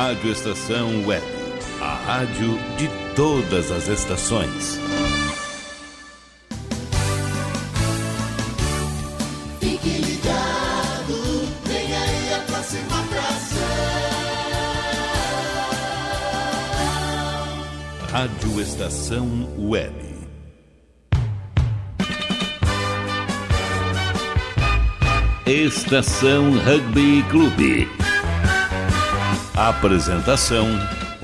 Rádio Estação Web, a rádio de todas as estações. Fique ligado, vem aí a próxima atração. Rádio Estação Web. Estação Rugby Clube. Apresentação: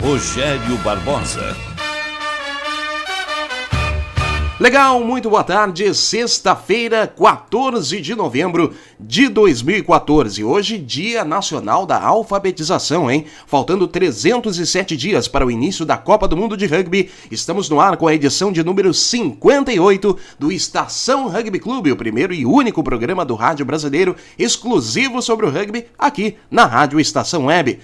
Rogério Barbosa. Legal, muito boa tarde, sexta-feira, 14 de novembro de 2014, hoje Dia Nacional da Alfabetização, hein? Faltando 307 dias para o início da Copa do Mundo de Rugby, estamos no ar com a edição de número 58 do Estação Rugby Clube, o primeiro e único programa do rádio brasileiro exclusivo sobre o rugby aqui na Rádio Estação Web.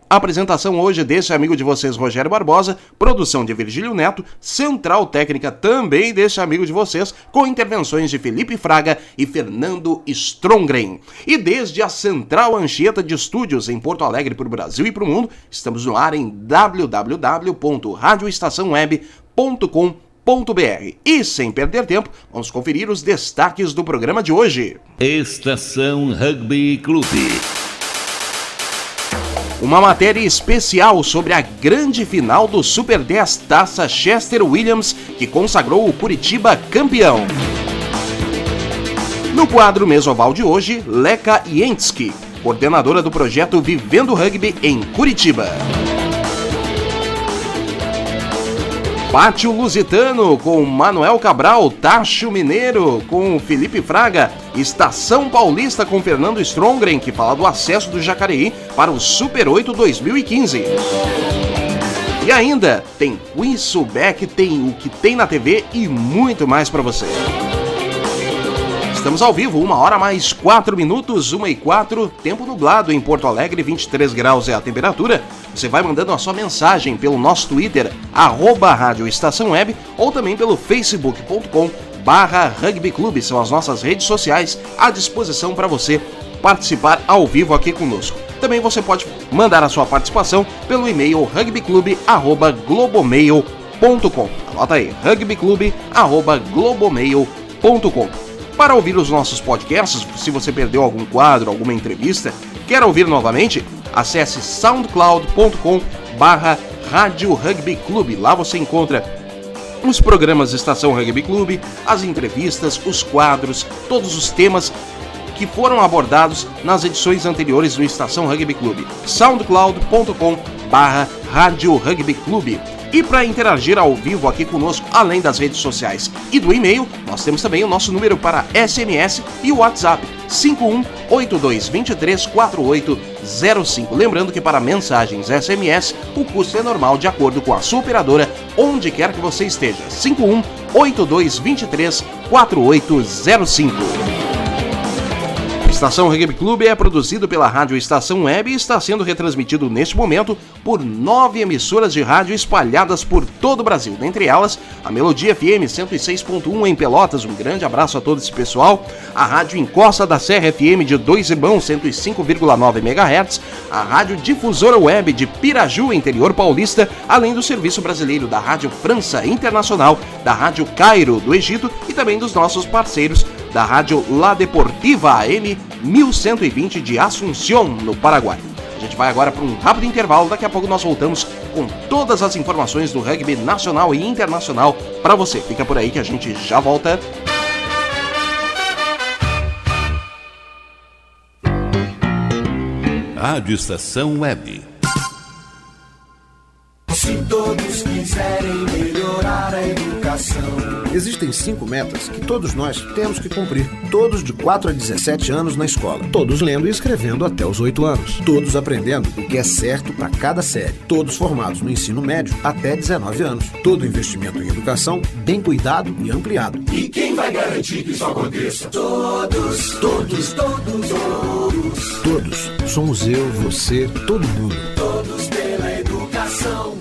A apresentação hoje desse amigo de vocês, Rogério Barbosa, produção de Virgílio Neto, central técnica também desse amigo de vocês, com intervenções de Felipe Fraga e Fernando Strongren. E desde a Central Anchieta de Estúdios em Porto Alegre para o Brasil e para o mundo, estamos no ar em www.radioestaçãoweb.com.br. E sem perder tempo, vamos conferir os destaques do programa de hoje. Estação Rugby Clube. Uma matéria especial sobre a grande final do Super 10 Taça Chester Williams, que consagrou o Curitiba campeão. No quadro Mesoval de hoje, Leca Jensky, coordenadora do projeto Vivendo Rugby em Curitiba. Pátio Lusitano com Manuel Cabral, Tacho Mineiro com Felipe Fraga, Estação Paulista com Fernando Strongren, que fala do acesso do Jacareí para o Super 8 2015. E ainda tem Quinsubec, tem o que tem na TV e muito mais para você. Estamos ao vivo, 1h mais 4 minutos, 1h04, tempo nublado em Porto Alegre, 23 graus é a temperatura. Você vai mandando a sua mensagem pelo nosso Twitter, @Rádio Estação Web, ou também pelo facebook.com/rugbyclube, são as nossas redes sociais à disposição para você participar ao vivo aqui conosco. Também você pode mandar a sua participação pelo e-mail rugbyclube@globomail.com. Anota aí, rugbyclube@globomail.com. Para ouvir os nossos podcasts, se você perdeu algum quadro, alguma entrevista, quer ouvir novamente, acesse soundcloud.com/Rádio Rugby Clube. Lá você encontra os programas Estação Rugby Clube, as entrevistas, os quadros, todos os temas que foram abordados nas edições anteriores do Estação Rugby Clube. soundcloud.com/Rádio Rugby Clube. E para interagir ao vivo aqui conosco, além das redes sociais e do e-mail, nós temos também o nosso número para SMS e o WhatsApp, 5182234805. Lembrando que para mensagens SMS, o custo é normal de acordo com a sua operadora, onde quer que você esteja, 5182234805. Estação Rugby Clube é produzido pela Rádio Estação Web e está sendo retransmitido neste momento por 9 emissoras de rádio espalhadas por todo o Brasil. Dentre elas, a Melodia FM 106.1 em Pelotas, um grande abraço a todo esse pessoal. A Rádio Encosta da Serra FM de Dois Irmãos, 105,9 MHz. A Rádio Difusora Web de Piraju, interior paulista, além do serviço brasileiro da Rádio França Internacional, da Rádio Cairo do Egito e também dos nossos parceiros da Rádio La Deportiva AM 1120 de Assunción, no Paraguai. A gente vai agora para um rápido intervalo, daqui a pouco nós voltamos com todas as informações do rugby nacional e internacional para você. Fica por aí que a gente já volta. Rádio Estação Web. Se todos quiserem melhorar a educação. Existem 5 metas que todos nós temos que cumprir. Todos de 4 a 17 anos na escola. Todos lendo e escrevendo até os 8 anos. Todos aprendendo o que é certo para cada série. Todos formados no ensino médio até 19 anos. Todo investimento em educação bem cuidado e ampliado. E quem vai garantir que isso aconteça? Todos, todos, todos, todos. Todos. Somos eu, você, todo mundo. Todos pela educação.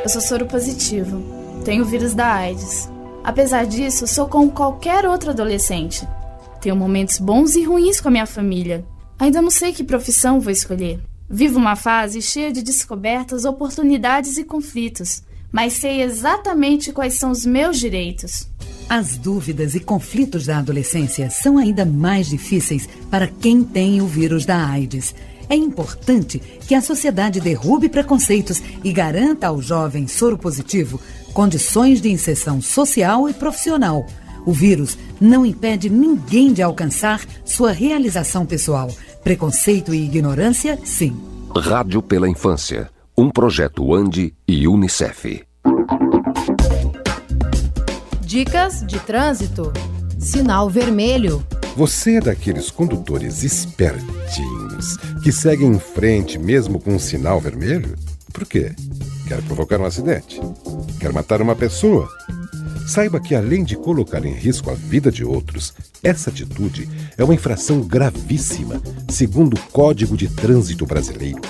Eu sou soro positivo. Tenho o vírus da AIDS. Apesar disso, sou como qualquer outro adolescente. Tenho momentos bons e ruins com a minha família. Ainda não sei que profissão vou escolher. Vivo uma fase cheia de descobertas, oportunidades e conflitos, mas sei exatamente quais são os meus direitos. As dúvidas e conflitos da adolescência são ainda mais difíceis para quem tem o vírus da AIDS. É importante que a sociedade derrube preconceitos e garanta ao jovem soropositivo condições de inserção social e profissional. O vírus não impede ninguém de alcançar sua realização pessoal. Preconceito e ignorância, sim. Rádio pela Infância, um projeto ANDI e Unicef. Dicas de trânsito. Sinal vermelho. Você é daqueles condutores espertinhos que seguem em frente mesmo com um sinal vermelho? Por quê? Quer provocar um acidente? Quer matar uma pessoa? Saiba que, além de colocar em risco a vida de outros, essa atitude é uma infração gravíssima, segundo o Código de Trânsito Brasileiro.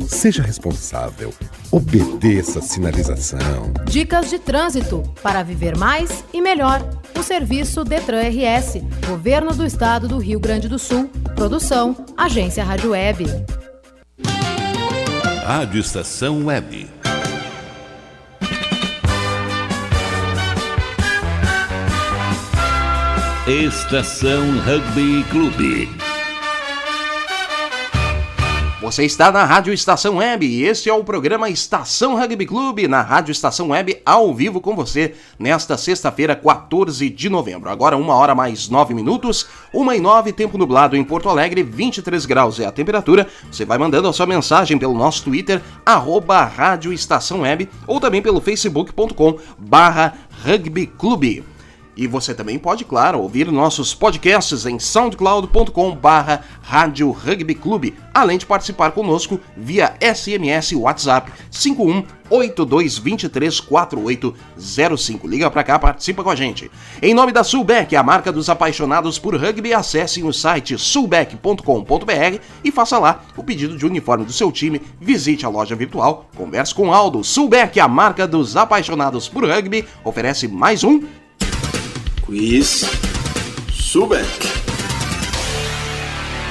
Seja responsável, obedeça a sinalização. Dicas de trânsito para viver mais e melhor. O serviço Detran RS, Governo do Estado do Rio Grande do Sul. Produção, Agência Rádio Web. Rádio Estação Web. Estação Rugby Clube. Você está na Rádio Estação Web e este é o programa Estação Rugby Clube, na Rádio Estação Web, ao vivo com você, nesta sexta-feira, 14 de novembro. Agora 1h mais 9 minutos, 1h09, tempo nublado em Porto Alegre, 23 graus é a temperatura. Você vai mandando a sua mensagem pelo nosso Twitter, @Rádio Estação Web, ou também pelo facebook.com/rugbyclube. E você também pode, claro, ouvir nossos podcasts em soundcloud.com/Rádio Rugby Clube, além de participar conosco via SMS WhatsApp 5182234805. Liga pra cá, participa com a gente. Em nome da Sulbec, a marca dos apaixonados por rugby, acessem o site sulbec.com.br e faça lá o pedido de uniforme do seu time, visite a loja virtual, converse com Aldo. Sulbec, a marca dos apaixonados por rugby, oferece mais um Quiz Sulbec.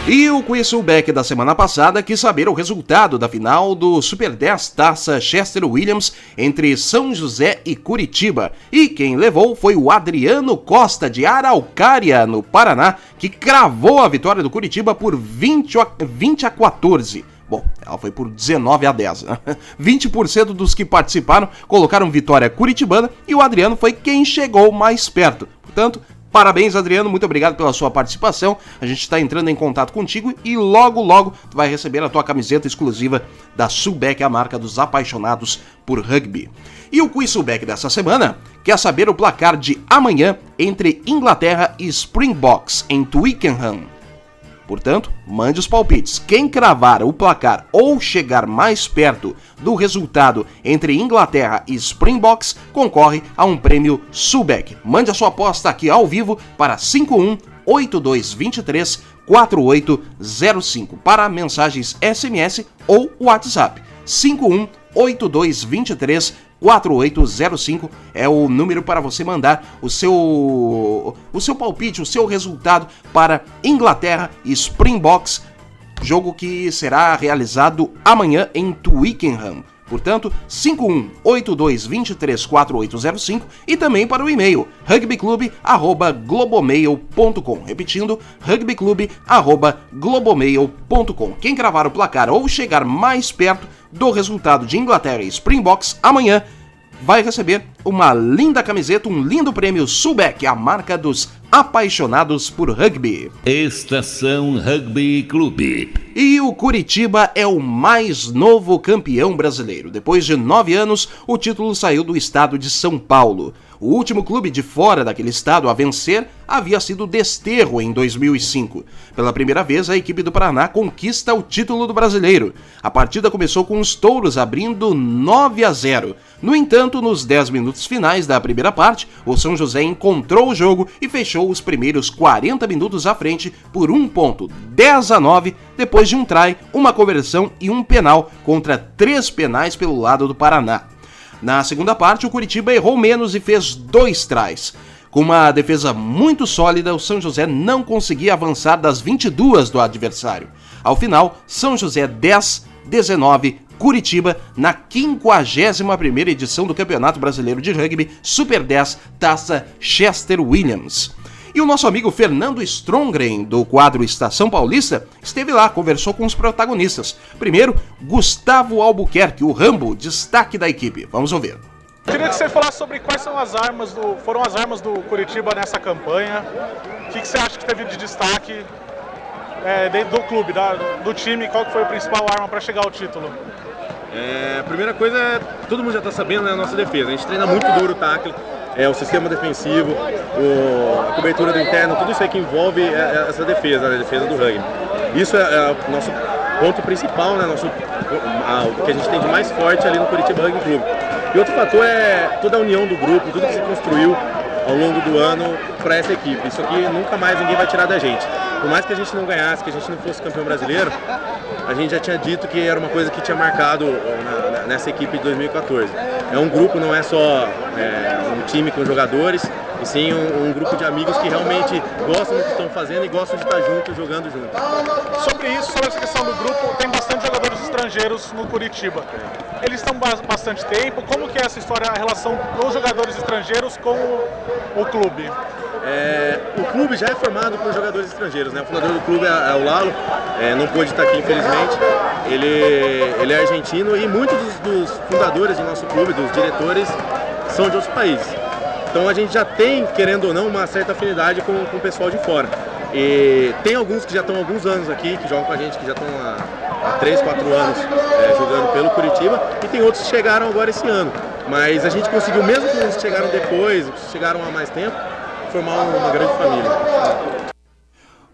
E o Quiz Sulbec da semana passada quis saber o resultado da final do Super 10 Taça Chester Williams entre São José e Curitiba. E quem levou foi o Adriano Costa, de Araucária, no Paraná, que cravou a vitória do Curitiba por 20-14. Bom, ela foi por 19-10, né? 20% dos que participaram colocaram vitória curitibana e o Adriano foi quem chegou mais perto. Portanto, parabéns, Adriano, muito obrigado pela sua participação. A gente está entrando em contato contigo e logo, logo tu vai receber a tua camiseta exclusiva da Sulbec, a marca dos apaixonados por rugby. E o Quiz Sulbec dessa semana quer saber o placar de amanhã entre Inglaterra e Springboks em Twickenham. Portanto, mande os palpites. Quem cravar o placar ou chegar mais perto do resultado entre Inglaterra e Springboks concorre a um prêmio Sulbec. Mande a sua aposta aqui ao vivo para 5182234805 para mensagens SMS ou WhatsApp. 5182234805 é o número para você mandar o seu palpite, o seu resultado para Inglaterra e Springboks, jogo que será realizado amanhã em Twickenham. Portanto, 5182234805 e também para o e-mail rugbyclube@globomail.com. Repetindo, rugbyclube@globomail.com. Quem cravar o placar ou chegar mais perto do resultado de Inglaterra e Springboks amanhã vai receber uma linda camiseta, um lindo prêmio Sulbec, a marca dos apaixonados por rugby. Estação Rugby Clube. E o Curitiba é o mais novo campeão brasileiro. Depois de 9 anos, o título saiu do estado de São Paulo. O último clube de fora daquele estado a vencer havia sido o Desterro em 2005. Pela primeira vez, a equipe do Paraná conquista o título do brasileiro. A partida começou com os touros abrindo 9-0. No entanto, nos 10 minutos finais da primeira parte, o São José encontrou o jogo e fechou os primeiros 40 minutos à frente por 1 ponto, 10-9, depois de um try, uma conversão e um penal contra 3 penais pelo lado do Paraná. Na segunda parte, o Curitiba errou menos e fez 2 tries. Com uma defesa muito sólida, o São José não conseguia avançar das 22 do adversário. Ao final, São José 10, 19, Curitiba, na 51ª edição do Campeonato Brasileiro de Rugby Super 10 Taça Chester Williams. E o nosso amigo Fernando Strongren, do quadro Estação Paulista, esteve lá, conversou com os protagonistas. Primeiro, Gustavo Albuquerque, o Rambo, destaque da equipe. Vamos ouvir. Queria que você falasse sobre quais foram as armas do Curitiba nessa campanha. O que você acha que teve de destaque dentro do clube, do time? Qual que foi a principal arma para chegar ao título? A primeira coisa, todo mundo já está sabendo, é a nossa defesa. A gente treina muito duro o tackle, o sistema defensivo, a cobertura do interno, tudo isso aí que envolve essa defesa, a defesa do rugby. Isso é o nosso ponto principal, né? O que a gente tem de mais forte ali no Curitiba Rugby Clube. E outro fator é toda a união do grupo, tudo que se construiu ao longo do ano para essa equipe. Isso aqui nunca mais ninguém vai tirar da gente. Por mais que a gente não ganhasse, que a gente não fosse campeão brasileiro, a gente já tinha dito que era uma coisa que tinha marcado nessa equipe de 2014. É um grupo, não é só um time com jogadores, e sim um grupo de amigos que realmente gostam do que estão fazendo e gostam de estar juntos, jogando juntos. Sobre essa questão do grupo, tem bastante jogadores estrangeiros no Curitiba. Eles estão bastante tempo. Como que é essa história, a relação dos jogadores estrangeiros com o clube? O clube já é formado por jogadores estrangeiros, né? O fundador do clube é o Lalo, não pôde estar aqui infelizmente. Ele é argentino e muitos dos fundadores do nosso clube, dos diretores, são de outros países. Então a gente já tem, querendo ou não, uma certa afinidade com o pessoal de fora. E tem alguns que já estão há alguns anos aqui, que jogam com a gente, que já estão há 3, 4 anos jogando pelo Curitiba, e tem outros que chegaram agora esse ano. Mas a gente conseguiu, mesmo com os que chegaram depois, os que chegaram há mais tempo, formar uma grande família.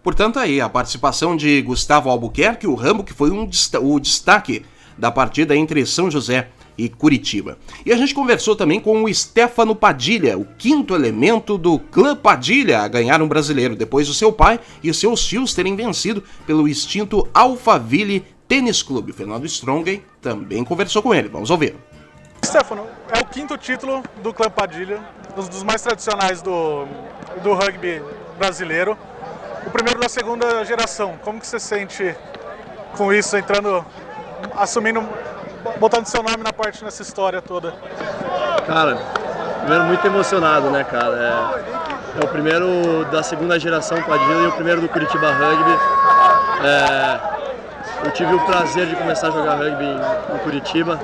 Portanto, aí a participação de Gustavo Albuquerque, o Rambo, que foi o destaque da partida entre São José e Curitiba. E a gente conversou também com o Stefano Padilha, o 5º elemento do Clã Padilha a ganhar um brasileiro, depois do seu pai e seus tios terem vencido pelo extinto Alphaville Tênis Clube. O Fernando Strongren também conversou com ele. Vamos ouvir. Stefano, é o 5º título do Clã Padilha, dos mais tradicionais do rugby brasileiro. O primeiro da segunda geração. Como que você sente com isso, assumindo, botando seu nome nessa história toda? Cara, primeiro muito emocionado, né, cara? É o primeiro da segunda geração Padilha e o primeiro do Curitiba Rugby. Eu tive o prazer de começar a jogar rugby em Curitiba.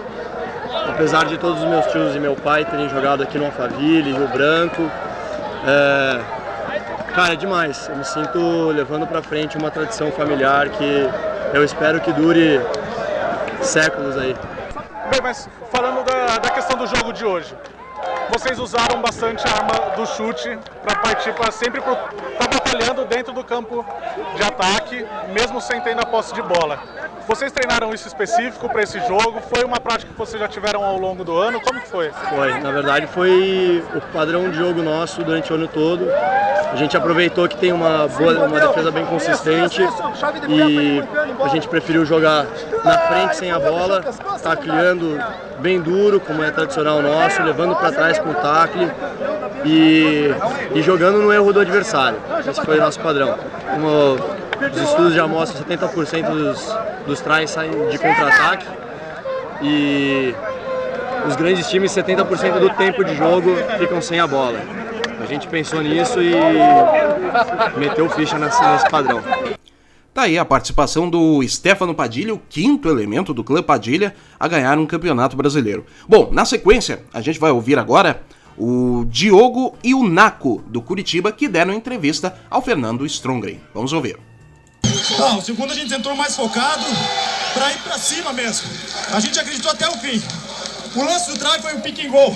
Apesar de todos os meus tios e meu pai terem jogado aqui no Alphaville, Rio Branco, cara, é demais. Eu me sinto levando pra frente uma tradição familiar que eu espero que dure séculos aí. Bem, mas falando da questão do jogo de hoje, vocês usaram bastante a arma do chute para partir sempre tá batalhando dentro do campo de ataque, mesmo sem ter a posse de bola. Vocês treinaram isso específico para esse jogo? Foi uma prática que vocês já tiveram ao longo do ano? Como que foi? Foi, na verdade foi o padrão de jogo nosso durante o ano todo. A gente aproveitou que tem uma defesa bem consistente e a gente preferiu jogar na frente sem a bola, tacleando bem duro, como é tradicional nosso, levando para trás com o tacle e jogando no erro do adversário. Esse foi o nosso padrão. Como os estudos já mostram, 70% dos tries saem de contra-ataque e os grandes times, 70% do tempo de jogo ficam sem a bola. A gente pensou nisso e meteu ficha nesse padrão. Tá aí a participação do Stefano Padilha, o 5º elemento do Clã Padilha, a ganhar um campeonato brasileiro. Bom, na sequência, a gente vai ouvir agora o Diogo e o Naco, do Curitiba, que deram entrevista ao Fernando Strongren. Vamos ouvir. O segundo a gente entrou mais focado para ir para cima mesmo. A gente acreditou até o fim. O lance do drive foi um pick and goal,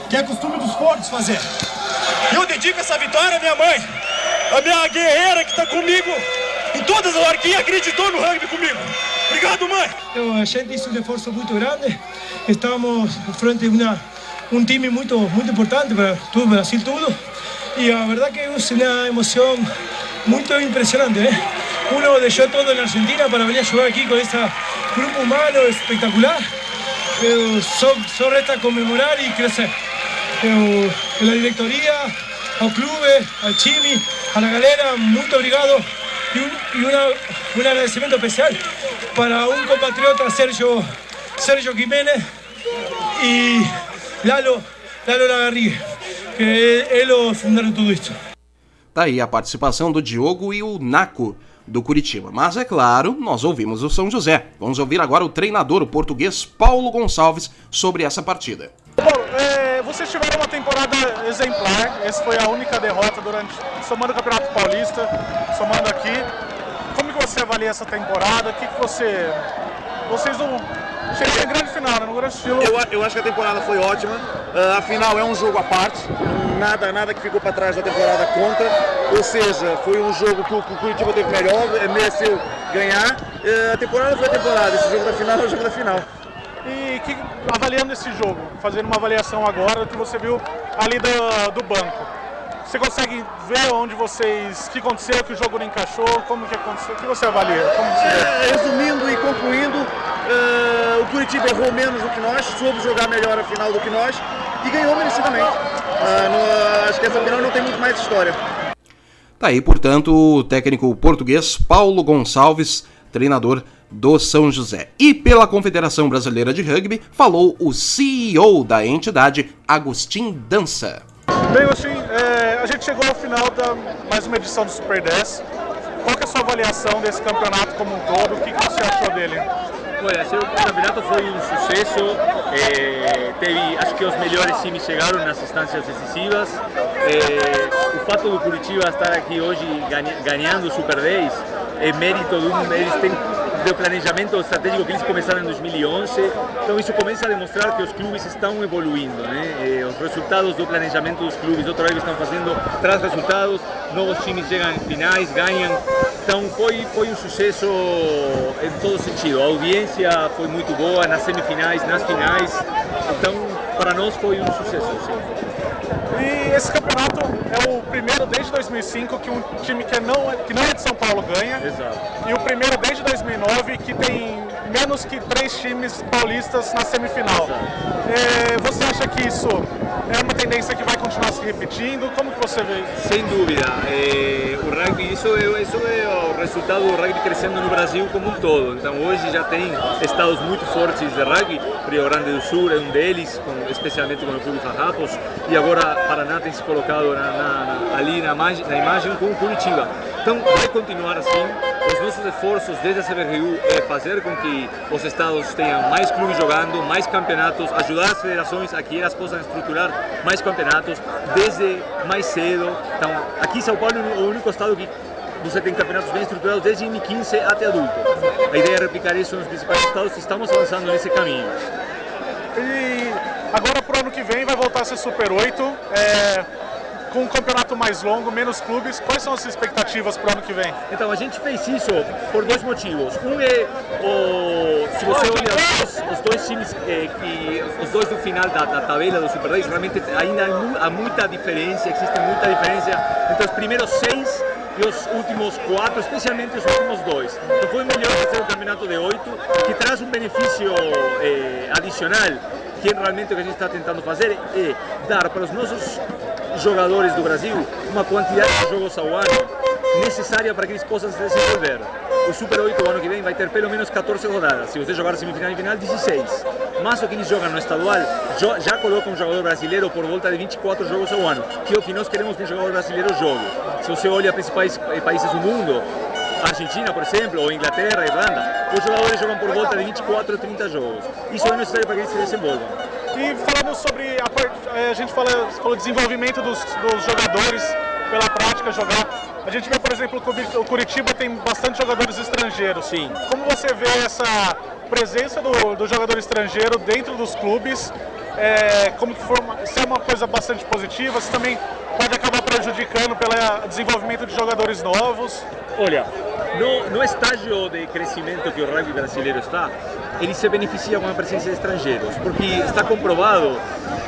que é costume dos fortes fazer. Eu dedico essa vitória à minha mãe, a minha guerreira que está comigo em todas as horas, que acreditou no rugby comigo. Obrigado, mãe! A gente hizo um esforço muito grande. Estamos frente a um time muito importante para todo o Brasil, tudo. E a verdade que é uma emoção muito impressionante, né? Uno deixou todo na Argentina para vir jogar aqui com esse grupo humano espetacular. Só resta comemorar e crescer. A diretoria, ao clube, ao time, a galera, muito obrigado un agradecimiento especial para un compatriota, Sergio Jiménez y Lalo Lagarrigue, que eles fundaram tudo isso. Tá aí a participação do Diogo e o Naco do Curitiba. Mas é claro, nós ouvimos o São José. Vamos ouvir agora o treinador, o português Paulo Gonçalves, sobre essa partida. Vocês tiveram uma temporada exemplar, essa foi a única derrota somando o Campeonato Paulista, somando aqui. Como que você avalia essa temporada? O que vocês não chegaram em grande final, né? No grande estilo. Eu acho que a temporada foi ótima. A final é um jogo à parte, nada que ficou para trás da temporada conta. Ou seja, foi um jogo que o Curitiba teve melhor, mereceu ganhar. A temporada foi a temporada, esse jogo da final é o jogo da final. E avaliando esse jogo, fazendo uma avaliação agora que você viu ali do banco, você consegue ver onde o que aconteceu, que o jogo não encaixou, como que aconteceu, o que você avalia? Resumindo e concluindo, o Curitiba errou menos do que nós, soube jogar melhor a final do que nós e ganhou merecidamente. Acho que essa final não tem muito mais história. Tá aí, portanto, o técnico português Paulo Gonçalves, treinador do São José. E pela Confederação Brasileira de Rugby, falou o CEO da entidade, Agostinho Dança. Bem, Agostinho, a gente chegou ao final da mais uma edição do Super 10. Qual que é a sua avaliação desse campeonato como um todo? O que você achou dele? Olha, o campeonato foi um sucesso. Acho que os melhores times chegaram nas instâncias decisivas. O fato do Curitiba estar aqui hoje ganhando o Super 10 é mérito eles têm do planejamento estratégico que eles começaram em 2011, então isso começa a demonstrar que os clubes estão evoluindo, né? Os resultados do planejamento dos clubes outra vez estão fazendo, traz resultados, novos times chegam em finais, ganham, então foi um sucesso em todo sentido, a audiência foi muito boa nas semifinais, nas finais, então para nós foi um sucesso, sim. E esse campeonato é o primeiro desde 2005 que um time que não é de São Paulo ganha. Exato. E o primeiro desde 2009 que tem menos que 3 times paulistas na semifinal. Você acha que isso é uma tendência que vai continuar se repetindo? Como que você vê isso? Sem dúvida. O rugby, isso é o resultado do rugby crescendo no Brasil como um todo. Então hoje já tem estados muito fortes de rugby. Rio Grande do Sul é um deles, especialmente com o Clube Farrapos. E agora Paraná tem se colocado ali na imagem com o Curitiba. Então vai continuar assim. Os nossos esforços desde a CBRU é fazer com que os estados tenham mais clubes jogando, mais campeonatos, ajudar as federações a que elas possam estruturar mais campeonatos desde mais cedo. Então aqui São Paulo é o único estado que você tem campeonatos bem estruturados desde 2015 até adulto. A ideia é replicar isso nos principais estados e estamos avançando nesse caminho. E agora para o ano que vem vai voltar a ser Super 8, com um campeonato mais longo, menos clubes. Quais são as expectativas para o ano que vem? Então a gente fez isso por 2 motivos. Um é, se você olha os 2 times, os 2 do final da tabela do Super 10, realmente ainda há muita diferença, existe muita diferença entre os primeiros 6 e os últimos 4, especialmente os últimos 2. Então foi melhor fazer um campeonato de 8, que traz um benefício adicional, que realmente o que a gente está tentando fazer é dar para os nossos jogadores do Brasil uma quantidade de jogos ao ano necessária para que eles possam se desenvolver. O Super 8 o ano que vem vai ter pelo menos 14 rodadas, se você jogar semifinal e final, 16. Mas o que eles jogam no estadual já coloca um jogador brasileiro por volta de 24 jogos ao ano, que é o que nós queremos que um jogador brasileiro jogue. Se você olha os principais países do mundo, Argentina, por exemplo, ou Inglaterra, Irlanda, os jogadores jogam por volta de 24 ou 30 jogos. Isso é necessário para que eles se desenvolvam. E falando sobre a gente falou desenvolvimento dos jogadores pela prática jogar. A gente vê, por exemplo, o Curitiba tem bastante jogadores estrangeiros. Sim. Como você vê essa presença do jogador estrangeiro dentro dos clubes? Como que se é uma coisa bastante positiva, se também pode acabar prejudicando pelo desenvolvimento de jogadores novos? Olha, no estágio de crescimento que o rugby brasileiro está, ele se beneficia com a presença de estrangeiros, porque está comprovado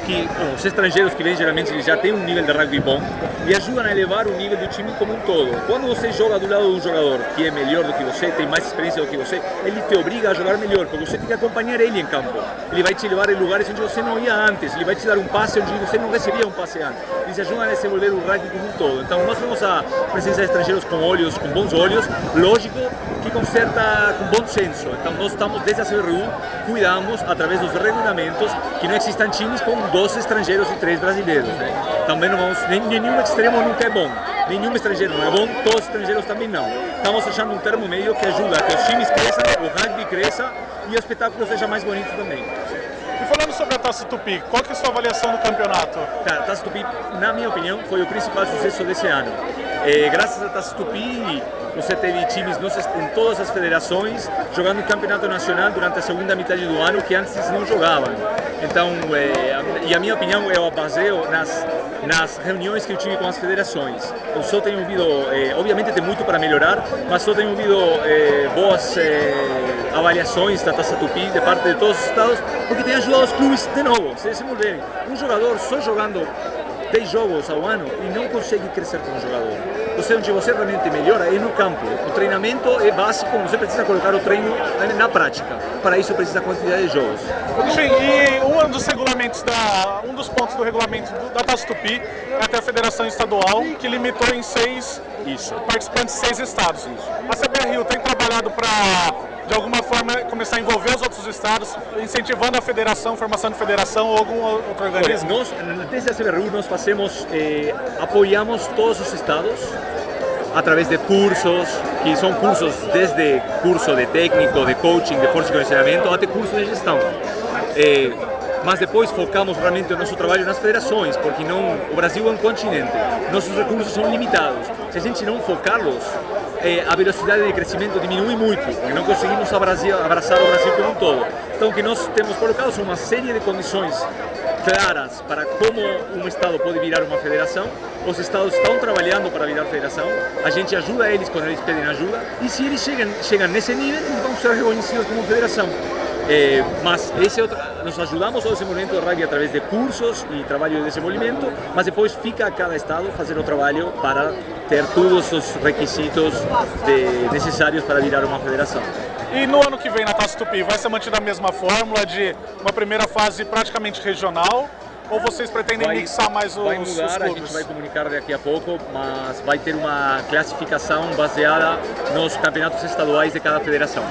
que os estrangeiros que vêm geralmente eles já têm um nível de rugby bom e ajudam a elevar o nível do time como um todo. Quando você joga do lado de um jogador que é melhor do que você, tem mais experiência do que você, ele te obriga a jogar melhor, porque você tem que acompanhar ele em campo. Ele vai te levar em lugares onde você não ia antes, ele vai te dar um passe onde você não recebia um passe antes. Eles ajudam a desenvolver o rugby como um todo. Então nós vemos a presença de estrangeiros com bons olhos, lógico que conserta com bom senso. Então nós estamos desde a CBRU, cuidamos através dos regulamentos que não existam times com 12 estrangeiros e 3 brasileiros. Também não vamos, nenhum extremo nunca é bom, nenhum estrangeiro não é bom, todos os estrangeiros também não. Estamos achando um termo meio que ajuda a que os times cresçam, o rugby cresça e o espetáculo seja mais bonito também. E falando sobre a Taça Tupi, qual que é a sua avaliação do campeonato? Cara, a Taça Tupi, na minha opinião, foi o principal sucesso desse ano. Graças à Taça Tupi, você teve times em todas as federações jogando em campeonato nacional durante a segunda metade do ano que antes não jogavam. Então, e a minha opinião, eu baseio nas reuniões que eu tive com as federações. Eu só tenho ouvido, obviamente tem muito para melhorar, mas só tenho ouvido boas avaliações da Taça Tupi de parte de todos os estados, porque tem ajudado os clubes de novo, se desenvolverem. Um jogador só jogando 10 jogos ao ano e não consegue crescer como jogador. Onde você realmente melhora é no campo. O treinamento é básico, você precisa colocar o treino na prática. Para isso precisa quantidade de jogos. E um dos regulamentos um dos pontos do regulamento da Taça Tupi é até a Federação Estadual, que limitou em 6 participantes de 6 estados. A CBRU tem trabalhado para, de alguma forma, começar a envolver os outros estados, incentivando a federação, formação de federação ou algum outro organismo? Nós, desde a CBRU, nós apoiamos todos os estados através de cursos, que são cursos desde curso de técnico, de coaching, de força e conhecimento, até curso de gestão. Mas depois focamos realmente o nosso trabalho nas federações, porque o Brasil é um continente, nossos recursos são limitados. Se a gente não focá-los, a velocidade de crescimento diminui muito, porque não conseguimos abraçar o Brasil como um todo. Então, o que nós temos colocado são uma série de condições claras para como um estado pode virar uma federação. Os estados estão trabalhando para virar federação, a gente ajuda eles quando eles pedem ajuda, e se eles chegam nesse nível, eles vão ser reconhecidos como federação. Mas nós ajudamos ao desenvolvimento do rugby através de cursos e trabalho de desenvolvimento, mas depois fica a cada estado fazer o trabalho para ter todos os requisitos necessários para virar uma federação. E no ano que vem na Taça Tupi, vai ser mantida a mesma fórmula de uma primeira fase praticamente regional? Ou vocês pretendem mixar mais os clubes? Vai mudar, a gente vai comunicar daqui a pouco, mas vai ter uma classificação baseada nos campeonatos estaduais de cada federação.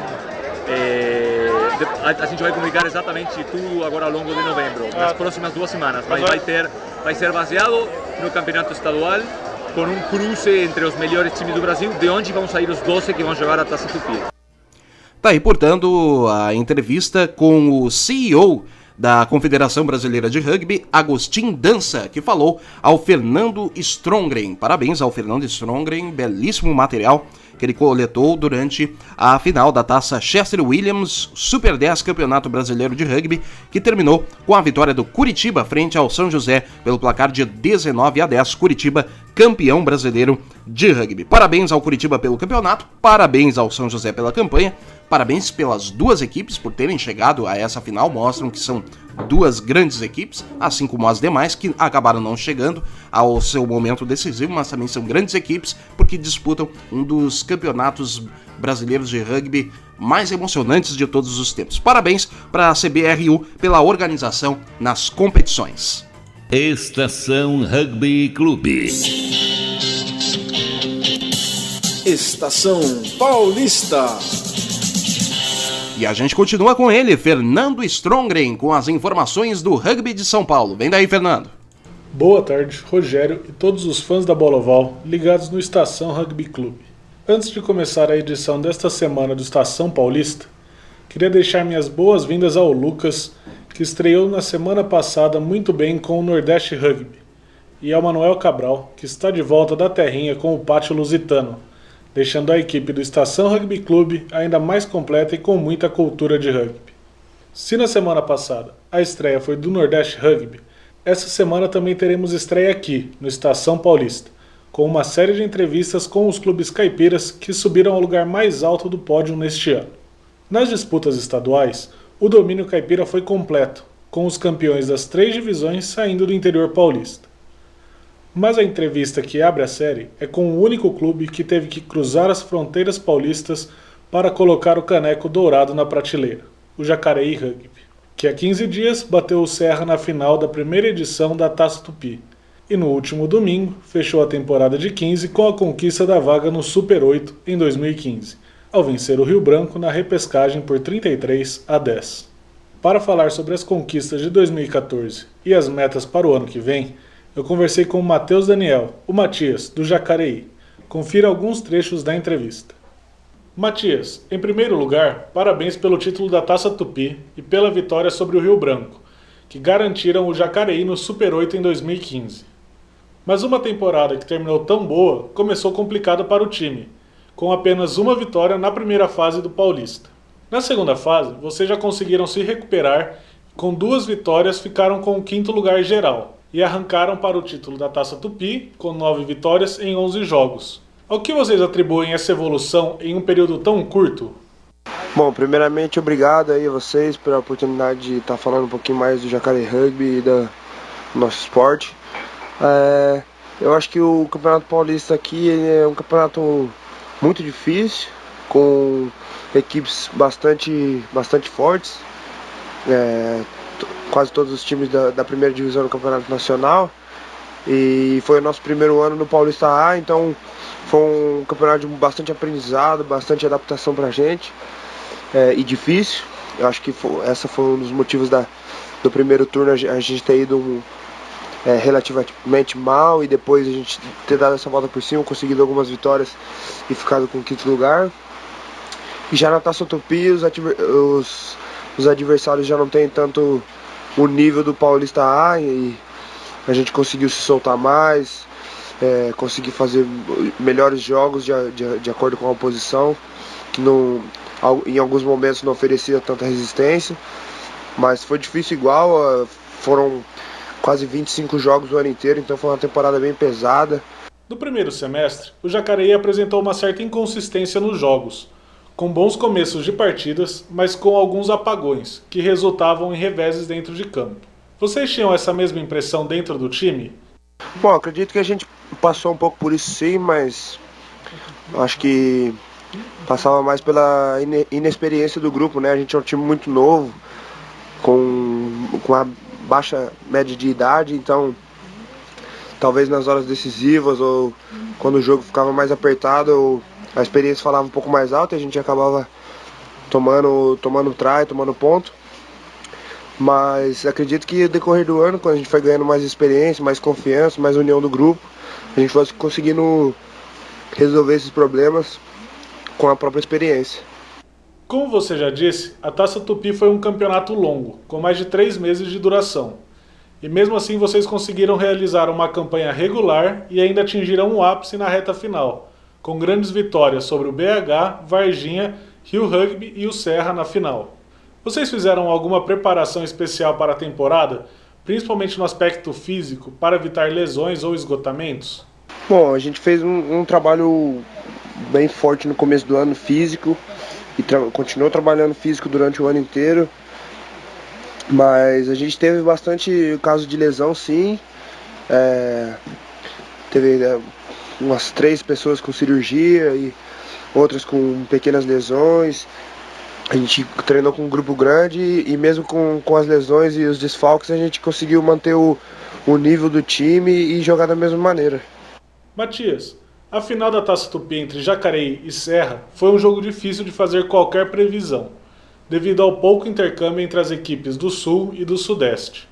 A gente vai comunicar exatamente tudo agora ao longo de novembro, nas próximas 2 semanas. Vai ser baseado no campeonato estadual, com um cruze entre os melhores times do Brasil, de onde vão sair os 12 que vão jogar a Taça Tupi. Tá aí, portanto, a entrevista com o CEO da Confederação Brasileira de Rugby, Agostinho Dança, que falou ao Fernando Strongren. Parabéns ao Fernando Strongren, belíssimo material que ele coletou durante a final da Taça Chester Williams Super 10 Campeonato Brasileiro de Rugby, que terminou com a vitória do Curitiba frente ao São José pelo placar de 19-10, Curitiba campeão brasileiro de rugby. Parabéns ao Curitiba pelo campeonato, parabéns ao São José pela campanha, parabéns pelas duas equipes por terem chegado a essa final, mostram que são duas grandes equipes, assim como as demais que acabaram não chegando ao seu momento decisivo, mas também são grandes equipes porque disputam um dos campeonatos brasileiros de rugby mais emocionantes de todos os tempos. Parabéns para a CBRU pela organização nas competições. Estação Rugby Clube. Estação Paulista. E a gente continua com ele, Fernando Strongren, com as informações do rugby de São Paulo. Vem daí, Fernando. Boa tarde, Rogério e todos os fãs da Bola Oval ligados no Estação Rugby Clube. Antes de começar a edição desta semana do Estação Paulista, queria deixar minhas boas-vindas ao Lucas, que estreou na semana passada muito bem com o Nordeste Rugby, e ao Manuel Cabral, que está de volta da terrinha com o Pátio Lusitano, deixando a equipe do Estação Rugby Clube ainda mais completa e com muita cultura de rugby. Se na semana passada a estreia foi do Nordeste Rugby, essa semana também teremos estreia aqui, no Estação Paulista, com uma série de entrevistas com os clubes caipiras que subiram ao lugar mais alto do pódio neste ano. Nas disputas estaduais, o domínio caipira foi completo, com os campeões das 3 divisões saindo do interior paulista. Mas a entrevista que abre a série é com o único clube que teve que cruzar as fronteiras paulistas para colocar o caneco dourado na prateleira, o Jacareí Rugby, que há 15 dias bateu o Serra na final da primeira edição da Taça Tupi, e no último domingo fechou a temporada de 15 com a conquista da vaga no Super 8 em 2015, ao vencer o Rio Branco na repescagem por 33-10. Para falar sobre as conquistas de 2014 e as metas para o ano que vem, eu conversei com o Matheus Daniel, o Matias, do Jacareí. Confira alguns trechos da entrevista. Matias, em primeiro lugar, parabéns pelo título da Taça Tupi e pela vitória sobre o Rio Branco, que garantiram o Jacareí no Super 8 em 2015. Mas uma temporada que terminou tão boa começou complicada para o time, com apenas uma vitória na primeira fase do Paulista. Na segunda fase, vocês já conseguiram se recuperar e com 2 vitórias ficaram com o 5º lugar geral e arrancaram para o título da Taça Tupi com 9 vitórias em 11 jogos. Ao que vocês atribuem essa evolução em um período tão curto? Bom, primeiramente obrigado aí a vocês pela oportunidade de estar falando um pouquinho mais do Jacareí Rugby e do nosso esporte. Eu acho que o Campeonato Paulista aqui é um campeonato muito difícil, com equipes bastante fortes, quase todos os times da primeira divisão do Campeonato Nacional, e foi o nosso primeiro ano no Paulista A, então foi um campeonato de bastante aprendizado, bastante adaptação pra gente, e difícil. Eu acho que essa foi um dos motivos do primeiro turno a gente ter ido relativamente mal, e depois a gente ter dado essa volta por cima, conseguido algumas vitórias e ficado com o 5º lugar. E já na Taça Tupi os adversários já não tem tanto o nível do Paulista A, e a gente conseguiu se soltar mais, conseguir fazer melhores jogos de acordo com a oposição, que em alguns momentos não oferecia tanta resistência, mas foi difícil igual. Foram quase 25 jogos o ano inteiro, então foi uma temporada bem pesada. No primeiro semestre, o Jacareí apresentou uma certa inconsistência nos jogos, com bons começos de partidas, mas com alguns apagões, que resultavam em reveses dentro de campo. Vocês tinham essa mesma impressão dentro do time? Bom, acredito que a gente passou um pouco por isso sim, mas acho que passava mais pela inexperiência do grupo, né? A gente é um time muito novo, com uma baixa média de idade, então talvez nas horas decisivas ou quando o jogo ficava mais apertado, a experiência falava um pouco mais alta e a gente acabava tomando try, tomando ponto. Mas acredito que no decorrer do ano, quando a gente foi ganhando mais experiência, mais confiança, mais união do grupo, a gente foi conseguindo resolver esses problemas com a própria experiência. Como você já disse, a Taça Tupi foi um campeonato longo, com mais de 3 meses de duração. E mesmo assim vocês conseguiram realizar uma campanha regular e ainda atingiram um ápice na reta final, com grandes vitórias sobre o BH, Varginha, Rio Rugby e o Serra na final. Vocês fizeram alguma preparação especial para a temporada, principalmente no aspecto físico, para evitar lesões ou esgotamentos? Bom, a gente fez um trabalho bem forte no começo do ano físico e continuou trabalhando físico durante o ano inteiro, mas a gente teve bastante caso de lesão sim, teve umas 3 pessoas com cirurgia e outras com pequenas lesões. A gente treinou com um grupo grande e mesmo com as lesões e os desfalques a gente conseguiu manter o nível do time e jogar da mesma maneira. Matias, a final da Taça Tupi entre Jacareí e Serra foi um jogo difícil de fazer qualquer previsão, devido ao pouco intercâmbio entre as equipes do Sul e do Sudeste.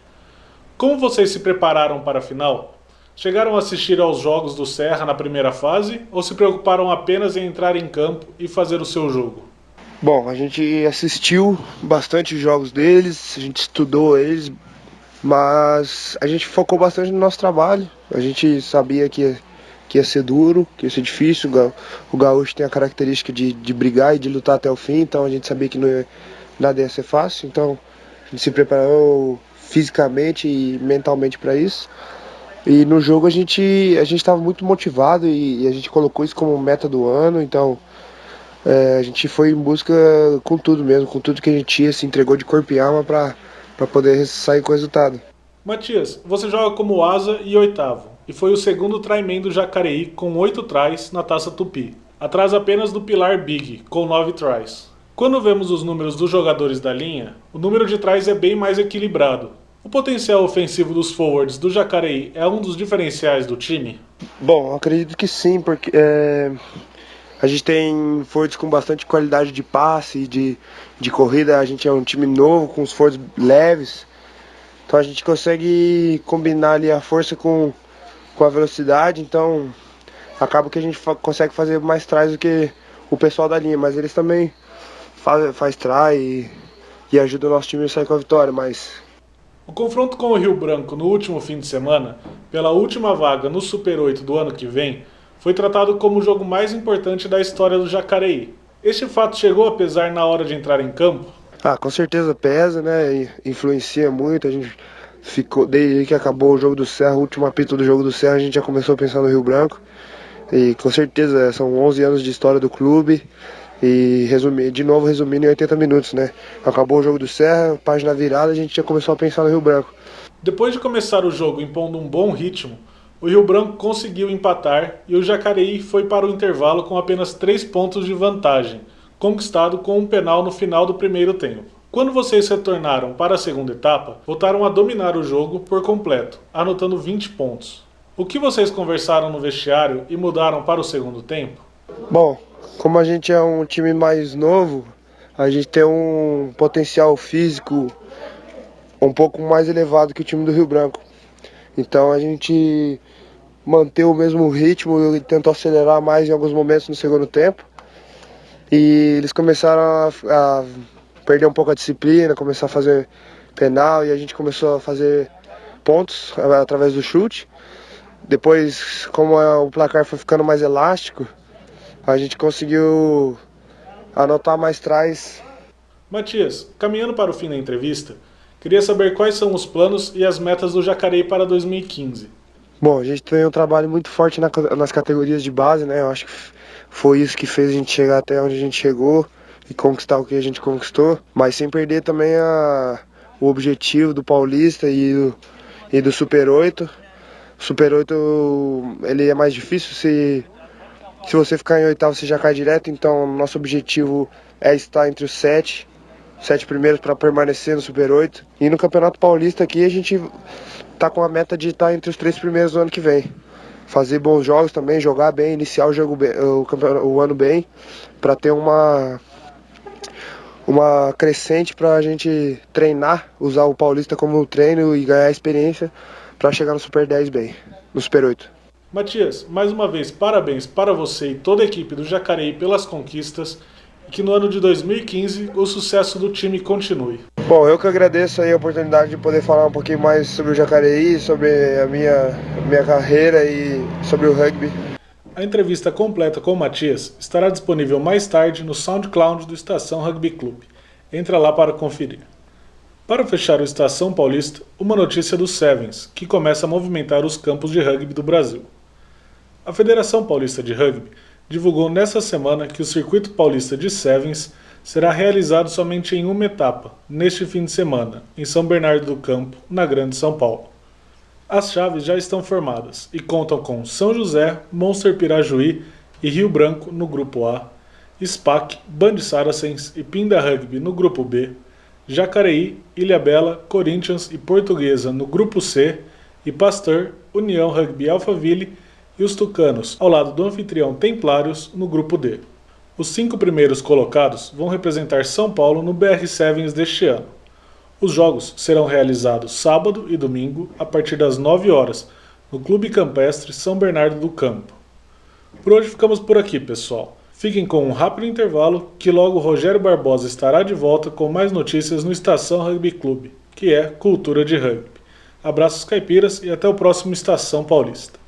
Como vocês se prepararam para a final? Chegaram a assistir aos jogos do Serra na primeira fase ou se preocuparam apenas em entrar em campo e fazer o seu jogo? Bom, a gente assistiu bastante os jogos deles, a gente estudou eles, mas a gente focou bastante no nosso trabalho. A gente sabia que ia ser duro, que ia ser difícil. O gaúcho tem a característica de brigar e de lutar até o fim, então a gente sabia que nada ia ser fácil. Então a gente se preparou fisicamente e mentalmente para isso. E no jogo a gente estava muito motivado e a gente colocou isso como meta do ano, então a gente foi em busca com tudo mesmo, com tudo que a gente tinha, se entregou de corpo e alma para para poder sair com o resultado. Matias, você joga como asa e oitavo, e foi o segundo tryman do Jacareí com 8 tries na Taça Tupi, atrás apenas do Pilar Big, com 9 tries. Quando vemos os números dos jogadores da linha, o número de tries é bem mais equilibrado. O potencial ofensivo dos forwards do Jacareí é um dos diferenciais do time? Bom, acredito que sim, porque a gente tem forwards com bastante qualidade de passe e de corrida. A gente é um time novo, com os forwards leves. Então a gente consegue combinar ali a força com a velocidade. Então acaba que a gente consegue fazer mais tries do que o pessoal da linha. Mas eles também faz try e ajudam o nosso time a sair com a vitória. O confronto com o Rio Branco no último fim de semana, pela última vaga no Super 8 do ano que vem, foi tratado como o jogo mais importante da história do Jacareí. Este fato chegou a pesar na hora de entrar em campo? Com certeza pesa, né? Influencia muito. A gente ficou, desde que acabou o jogo do Serra, o último apito do jogo do Serra, a gente já começou a pensar no Rio Branco. E com certeza são 11 anos de história do clube. E resumindo em 80 minutos, né? Acabou o jogo do Serra, página virada, a gente já começou a pensar no Rio Branco. Depois de começar o jogo impondo um bom ritmo, o Rio Branco conseguiu empatar e o Jacareí foi para o intervalo com apenas 3 pontos de vantagem, conquistado com um penal no final do primeiro tempo. Quando vocês retornaram para a segunda etapa, voltaram a dominar o jogo por completo, anotando 20 pontos. O que vocês conversaram no vestiário e mudaram para o segundo tempo? Bom, como a gente é um time mais novo, a gente tem um potencial físico um pouco mais elevado que o time do Rio Branco. Então a gente manteve o mesmo ritmo e tentou acelerar mais em alguns momentos no segundo tempo. E eles começaram a perder um pouco a disciplina, começar a fazer penal e a gente começou a fazer pontos através do chute. Depois, como o placar foi ficando mais elástico, a gente conseguiu anotar mais tries. Matias, caminhando para o fim da entrevista, queria saber quais são os planos e as metas do Jacareí para 2015. Bom, a gente tem um trabalho muito forte nas categorias de base, né? Eu acho que foi isso que fez a gente chegar até onde a gente chegou e conquistar o que a gente conquistou, mas sem perder também o objetivo do Paulista e do Super 8. O Super 8 ele é mais difícil, se você ficar em oitavo você já cai direto, então nosso objetivo é estar entre os 7 primeiros para permanecer no Super 8. E no Campeonato Paulista aqui a gente tá com a meta de estar entre os 3 primeiros do ano que vem. Fazer bons jogos também, jogar bem, iniciar o jogo bem, o ano bem, para ter uma crescente para a gente treinar, usar o Paulista como treino e ganhar experiência para chegar no Super 10 bem, no Super 8. Matias, mais uma vez, parabéns para você e toda a equipe do Jacareí pelas conquistas e que no ano de 2015 o sucesso do time continue. Bom, eu que agradeço aí a oportunidade de poder falar um pouquinho mais sobre o Jacareí, sobre a minha carreira e sobre o rugby. A entrevista completa com o Matias estará disponível mais tarde no SoundCloud do Estação Rugby Clube. Entra lá para conferir. Para fechar o Estação Paulista, uma notícia do Sevens, que começa a movimentar os campos de rugby do Brasil. A Federação Paulista de Rugby divulgou nesta semana que o Circuito Paulista de Sevens será realizado somente em uma etapa, neste fim de semana, em São Bernardo do Campo, na Grande São Paulo. As chaves já estão formadas e contam com São José, Monster Pirajuí e Rio Branco no grupo A, SPAC, Band Saracens e Pinda Rugby no grupo B, Jacareí, Ilhabela, Corinthians e Portuguesa no grupo C e Pasteur, União Rugby Alphaville e os Tucanos, ao lado do anfitrião Templários, no grupo D. Os 5 primeiros colocados vão representar São Paulo no BR Sevens deste ano. Os jogos serão realizados sábado e domingo a partir das 9 horas, no Clube Campestre São Bernardo do Campo. Por hoje ficamos por aqui, pessoal. Fiquem com um rápido intervalo, que logo Rogério Barbosa estará de volta com mais notícias no Estação Rugby Clube, que é cultura de rugby. Abraços caipiras e até o próximo Estação Paulista.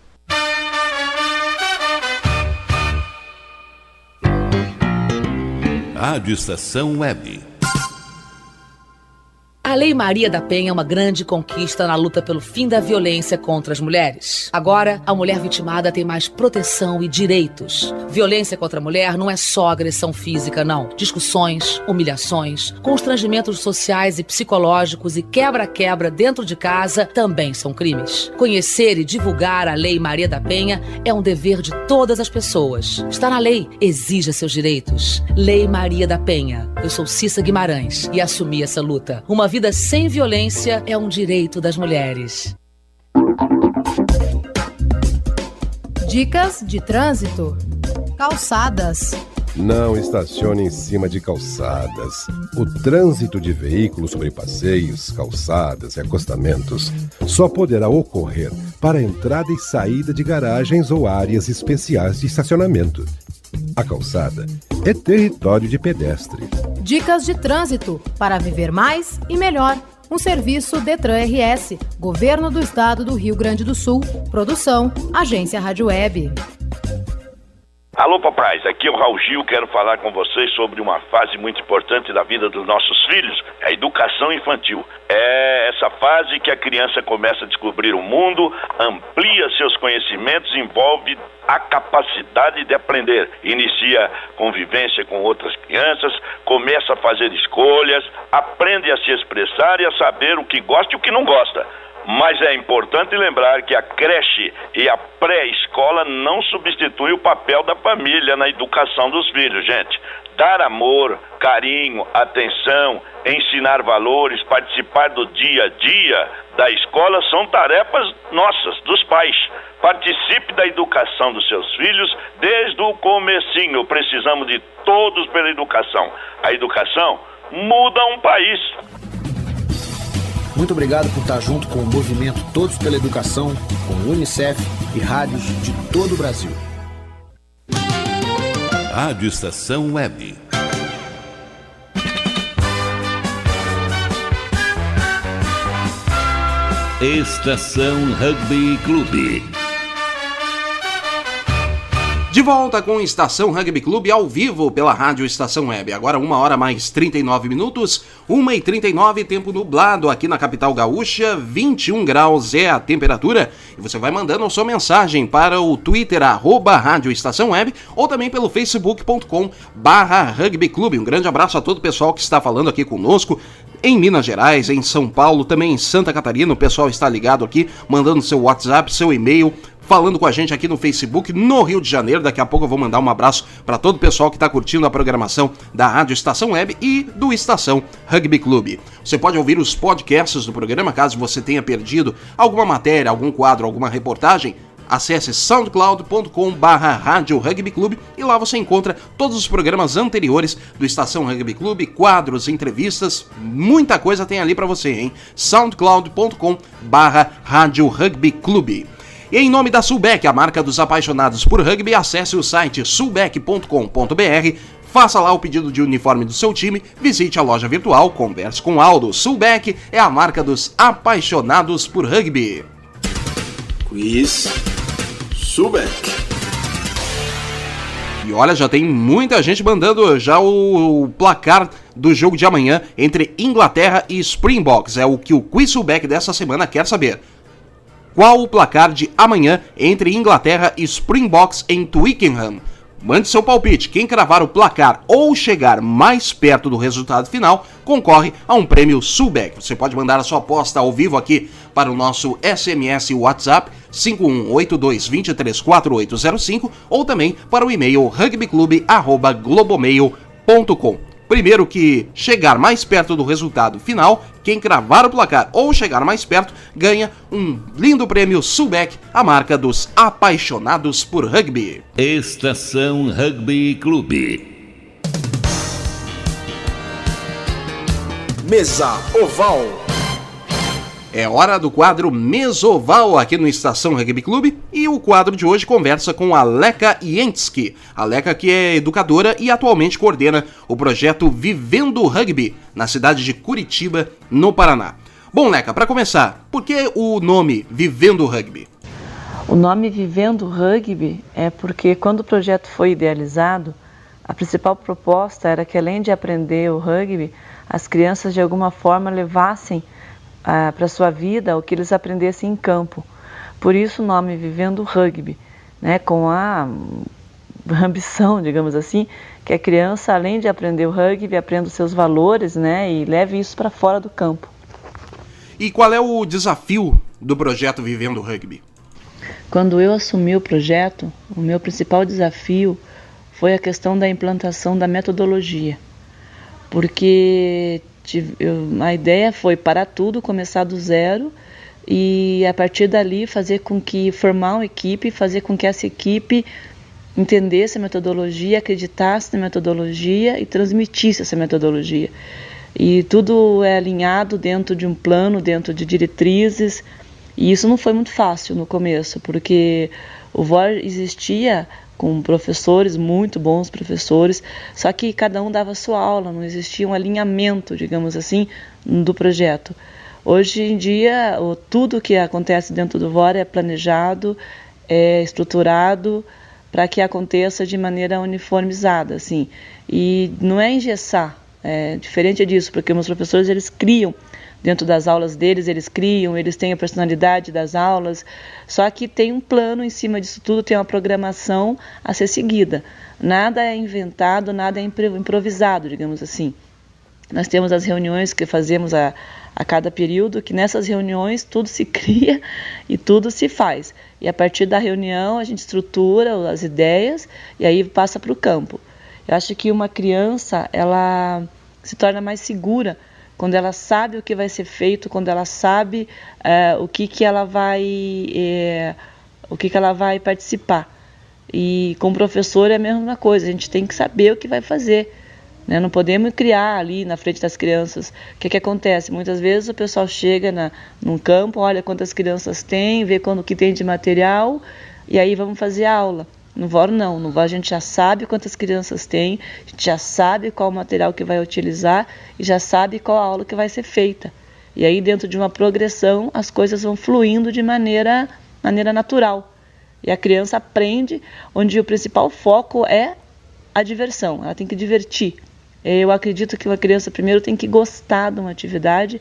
Rádio Estação Web. A Lei Maria da Penha é uma grande conquista na luta pelo fim da violência contra as mulheres. Agora, a mulher vitimada tem mais proteção e direitos. Violência contra a mulher não é só agressão física, não. Discussões, humilhações, constrangimentos sociais e psicológicos e quebra-quebra dentro de casa também são crimes. Conhecer e divulgar a Lei Maria da Penha é um dever de todas as pessoas. Está na lei, exija seus direitos. Lei Maria da Penha. Eu sou Cissa Guimarães e assumi essa luta. Uma vida sem violência é um direito das mulheres. Dicas de trânsito. Calçadas. Não estacione em cima de calçadas. O trânsito de veículos sobre passeios, calçadas e acostamentos só poderá ocorrer para entrada e saída de garagens ou áreas especiais de estacionamento. A calçada é território de pedestre. Dicas de trânsito para viver mais e melhor. Um serviço Detran RS, Governo do Estado do Rio Grande do Sul. Produção, Agência Rádio Web. Alô, papais, aqui é o Raul Gil, quero falar com vocês sobre uma fase muito importante da vida dos nossos filhos, a educação infantil. É essa fase que a criança começa a descobrir o mundo, amplia seus conhecimentos, envolve a capacidade de aprender, inicia convivência com outras crianças, começa a fazer escolhas, aprende a se expressar e a saber o que gosta e o que não gosta. Mas é importante lembrar que a creche e a pré-escola não substituem o papel da família na educação dos filhos, gente. Dar amor, carinho, atenção, ensinar valores, participar do dia a dia da escola são tarefas nossas, dos pais. Participe da educação dos seus filhos desde o comecinho. Precisamos de todos pela educação. A educação muda um país. Muito obrigado por estar junto com o movimento Todos pela Educação, com o Unicef e rádios de todo o Brasil. Rádio Estação Web. Estação Rugby Clube. De volta com Estação Rugby Clube ao vivo pela Rádio Estação Web. Agora 1h mais 39 minutos, 1h39, tempo nublado aqui na capital gaúcha, 21 graus é a temperatura. E você vai mandando a sua mensagem para o Twitter, @Rádio Estação Web, ou também pelo facebook.com/rugbyclube. Um grande abraço a todo o pessoal que está falando aqui conosco. Em Minas Gerais, em São Paulo, também em Santa Catarina, o pessoal está ligado aqui, mandando seu WhatsApp, seu e-mail, falando com a gente aqui no Facebook, no Rio de Janeiro. Daqui a pouco eu vou mandar um abraço para todo o pessoal que está curtindo a programação da Rádio Estação Web e do Estação Rugby Clube. Você pode ouvir os podcasts do programa, caso você tenha perdido alguma matéria, algum quadro, alguma reportagem. Acesse soundcloud.com/Rádio Rugby Clube e lá você encontra todos os programas anteriores do Estação Rugby Clube, quadros, entrevistas, muita coisa tem ali para você, hein? soundcloud.com/Rádio Rugby Clube. E em nome da Sulbec, a marca dos apaixonados por rugby, acesse o site sulbec.com.br, faça lá o pedido de uniforme do seu time, visite a loja virtual, converse com Aldo. Sulbec é a marca dos apaixonados por rugby. Quiz Sulbec. E olha, já tem muita gente mandando já o placar do jogo de amanhã entre Inglaterra e Springboks. É o que o Quiz Sulbec dessa semana quer saber. Qual o placar de amanhã entre Inglaterra e Springboks em Twickenham? Mande seu palpite. Quem cravar o placar ou chegar mais perto do resultado final concorre a um prêmio Sulbec. Você pode mandar a sua aposta ao vivo aqui para o nosso SMS WhatsApp 5182234805 ou também para o e-mail rugbyclube@globomail.com. Primeiro que chegar mais perto do resultado final, quem cravar o placar ou chegar mais perto, ganha um lindo prêmio Sulbec, a marca dos apaixonados por rugby. Estação Rugby Clube. Mesa Oval. É hora do quadro Mesoval aqui no Estação Rugby Clube e o quadro de hoje conversa com a Leca Jentski. A Leca que é educadora e atualmente coordena o projeto Vivendo Rugby na cidade de Curitiba, no Paraná. Bom, Leca, para começar, por que o nome Vivendo Rugby? O nome Vivendo Rugby é porque quando o projeto foi idealizado, a principal proposta era que além de aprender o rugby, as crianças de alguma forma levassem para a sua vida o que eles aprendessem em campo. Por isso o nome Vivendo Rugby, né, com a ambição, digamos assim, que a criança, além de aprender o rugby, aprenda os seus valores, né, e leve isso para fora do campo. E qual é o desafio do projeto Vivendo Rugby? Quando eu assumi o projeto, o meu principal desafio foi a questão da implantação da metodologia, porque a ideia foi parar tudo, começar do zero e a partir dali formar uma equipe, fazer com que essa equipe entendesse a metodologia, acreditasse na metodologia e transmitisse essa metodologia. E tudo é alinhado dentro de um plano, dentro de diretrizes, e isso não foi muito fácil no começo, porque o VOR existia com professores, muito bons professores, só que cada um dava a sua aula, não existia um alinhamento, digamos assim, do projeto. Hoje em dia, tudo que acontece dentro do VOR é planejado, é estruturado, para que aconteça de maneira uniformizada, assim. E não é engessar, é diferente disso, porque meus professores, eles criam, dentro das aulas deles, eles têm a personalidade das aulas, só que tem um plano em cima disso tudo, tem uma programação a ser seguida. Nada é inventado, nada é improvisado, digamos assim. Nós temos as reuniões que fazemos a cada período, que nessas reuniões tudo se cria e tudo se faz. E a partir da reunião a gente estrutura as ideias e aí passa para o campo. Eu acho que uma criança, ela se torna mais segura quando ela sabe o que vai ser feito, quando ela sabe o que ela vai participar. E com o professor é a mesma coisa, a gente tem que saber o que vai fazer. Né? Não podemos criar ali na frente das crianças. O que acontece? Muitas vezes o pessoal chega num campo, olha quantas crianças tem, vê o que tem de material e aí vamos fazer aula. No VOR não, no VOR a gente já sabe quantas crianças tem, a gente já sabe qual o material que vai utilizar e já sabe qual a aula que vai ser feita. E aí dentro de uma progressão as coisas vão fluindo de maneira natural. E a criança aprende, onde o principal foco é a diversão, ela tem que divertir. Eu acredito que uma criança primeiro tem que gostar de uma atividade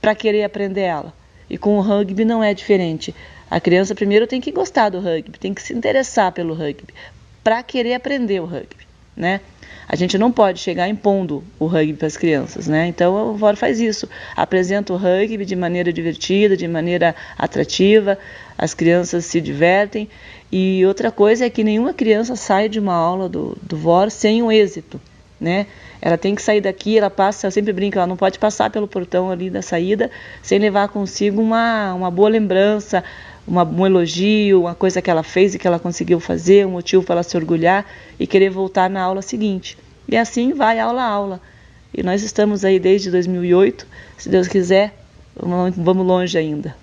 para querer aprender ela. E com o rugby não é diferente. A criança primeiro tem que gostar do rugby, tem que se interessar pelo rugby, para querer aprender o rugby, né? A gente não pode chegar impondo o rugby para as crianças, né? Então o VOR faz isso, apresenta o rugby de maneira divertida, de maneira atrativa, as crianças se divertem. E outra coisa é que nenhuma criança sai de uma aula do VOR sem um êxito, né? Ela tem que sair daqui, eu sempre brinco, ela não pode passar pelo portão ali da saída sem levar consigo uma boa lembrança, um elogio, uma coisa que ela fez e que ela conseguiu fazer, um motivo para ela se orgulhar e querer voltar na aula seguinte. E assim vai aula a aula. E nós estamos aí desde 2008, se Deus quiser, vamos longe ainda.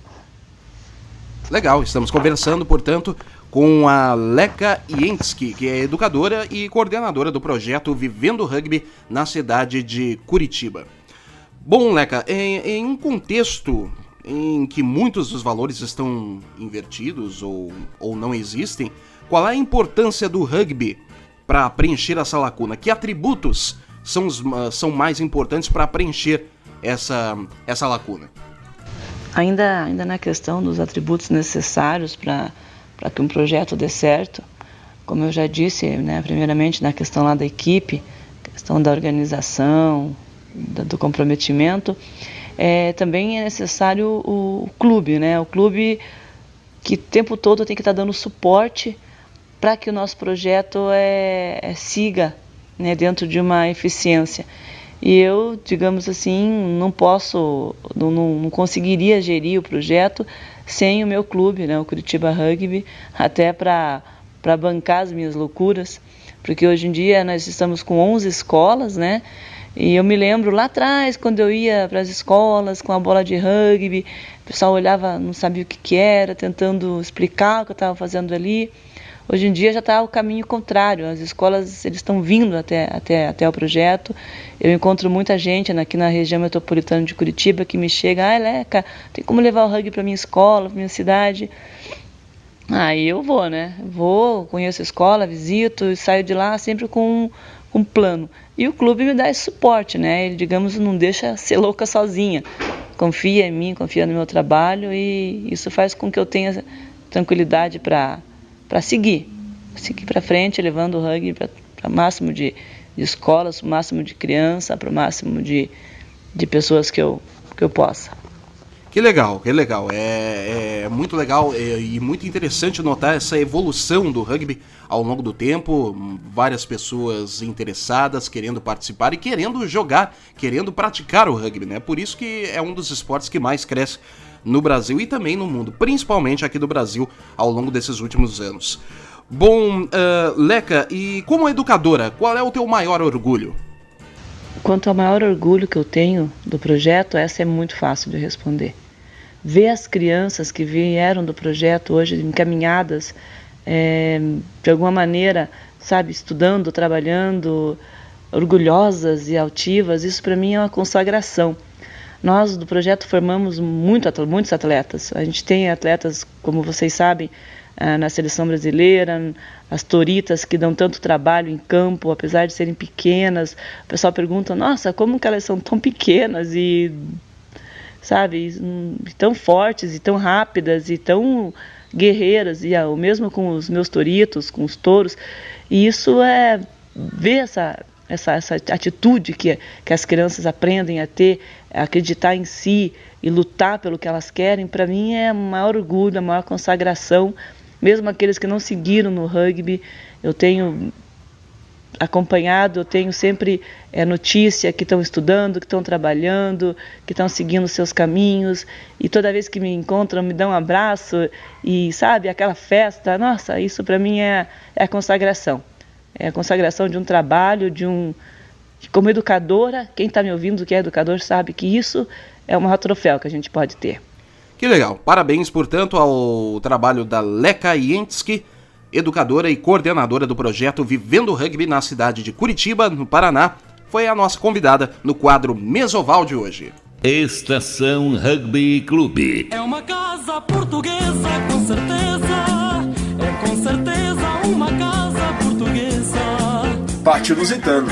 Legal, estamos conversando, portanto, com a Leca Jensky, que é educadora e coordenadora do projeto Vivendo Rugby na cidade de Curitiba. Bom, Leca, em um contexto em que muitos dos valores estão invertidos ou não existem, qual é a importância do rugby para preencher essa lacuna? Que atributos são mais importantes para preencher essa lacuna? Ainda na questão dos atributos necessários para que um projeto dê certo, como eu já disse, né, primeiramente na questão lá da equipe, questão da organização, do comprometimento, também é necessário o clube, né? O clube que o tempo todo tem que estar dando suporte para que o nosso projeto siga, né, dentro de uma eficiência. E eu, digamos assim, não conseguiria gerir o projeto sem o meu clube, né, o Curitiba Rugby, até para bancar as minhas loucuras, porque hoje em dia nós estamos com 11 escolas, né? E eu me lembro lá atrás, quando eu ia para as escolas com a bola de rugby, o pessoal olhava, não sabia o que era, tentando explicar o que eu estava fazendo ali. Hoje em dia já está o caminho contrário, as escolas eles estão vindo até o projeto. Eu encontro muita gente aqui na região metropolitana de Curitiba que me chega, Leca, tem como levar o rugby para minha escola, para minha cidade? Aí eu vou, né? Vou, conheço a escola, visito e saio de lá sempre com um plano. E o clube me dá esse suporte, né? Ele, digamos, não deixa ser louca sozinha. Confia em mim, confia no meu trabalho e isso faz com que eu tenha tranquilidade para seguir para frente, levando o rugby para o máximo de escolas, para o máximo de criança, para o máximo de pessoas que eu possa. Que legal, que legal. É muito legal e muito interessante notar essa evolução do rugby ao longo do tempo. Várias pessoas interessadas, querendo participar e querendo jogar, querendo praticar o rugby, né? Por isso que é um dos esportes que mais cresce no Brasil e também no mundo, principalmente aqui do Brasil ao longo desses últimos anos. Bom, Leca, e como educadora, qual é o teu maior orgulho? Quanto ao maior orgulho que eu tenho do projeto, essa é muito fácil de responder. Ver as crianças que vieram do projeto hoje encaminhadas, de alguma maneira, sabe, estudando, trabalhando, orgulhosas e altivas, isso para mim é uma consagração. Nós do projeto formamos muitos atletas. A gente tem atletas, como vocês sabem, na seleção brasileira, as toritas que dão tanto trabalho em campo, apesar de serem pequenas. O pessoal pergunta, nossa, como que elas são tão pequenas e, sabe, tão fortes e tão rápidas e tão guerreiras, e o mesmo com os meus toritos, com os touros. E isso é ver essa atitude que as crianças aprendem a ter, a acreditar em si e lutar pelo que elas querem. Para mim é o maior orgulho, a maior consagração. Mesmo aqueles que não seguiram no rugby, eu tenho acompanhado, eu tenho sempre notícia que estão estudando, que estão trabalhando, que estão seguindo seus caminhos, e toda vez que me encontram me dão um abraço e, sabe, aquela festa. Nossa, isso para mim é a consagração. É a consagração de um trabalho, como educadora. Quem está me ouvindo que é educador sabe que isso é o maior troféu que a gente pode ter. Que legal. Parabéns, portanto, ao trabalho da Leca Yentsky, educadora e coordenadora do projeto Vivendo Rugby na cidade de Curitiba, no Paraná. Foi a nossa convidada no quadro Mesoval de hoje. Estação Rugby Clube. É uma casa portuguesa, com certeza uma casa portuguesa. Pátio Lusitano.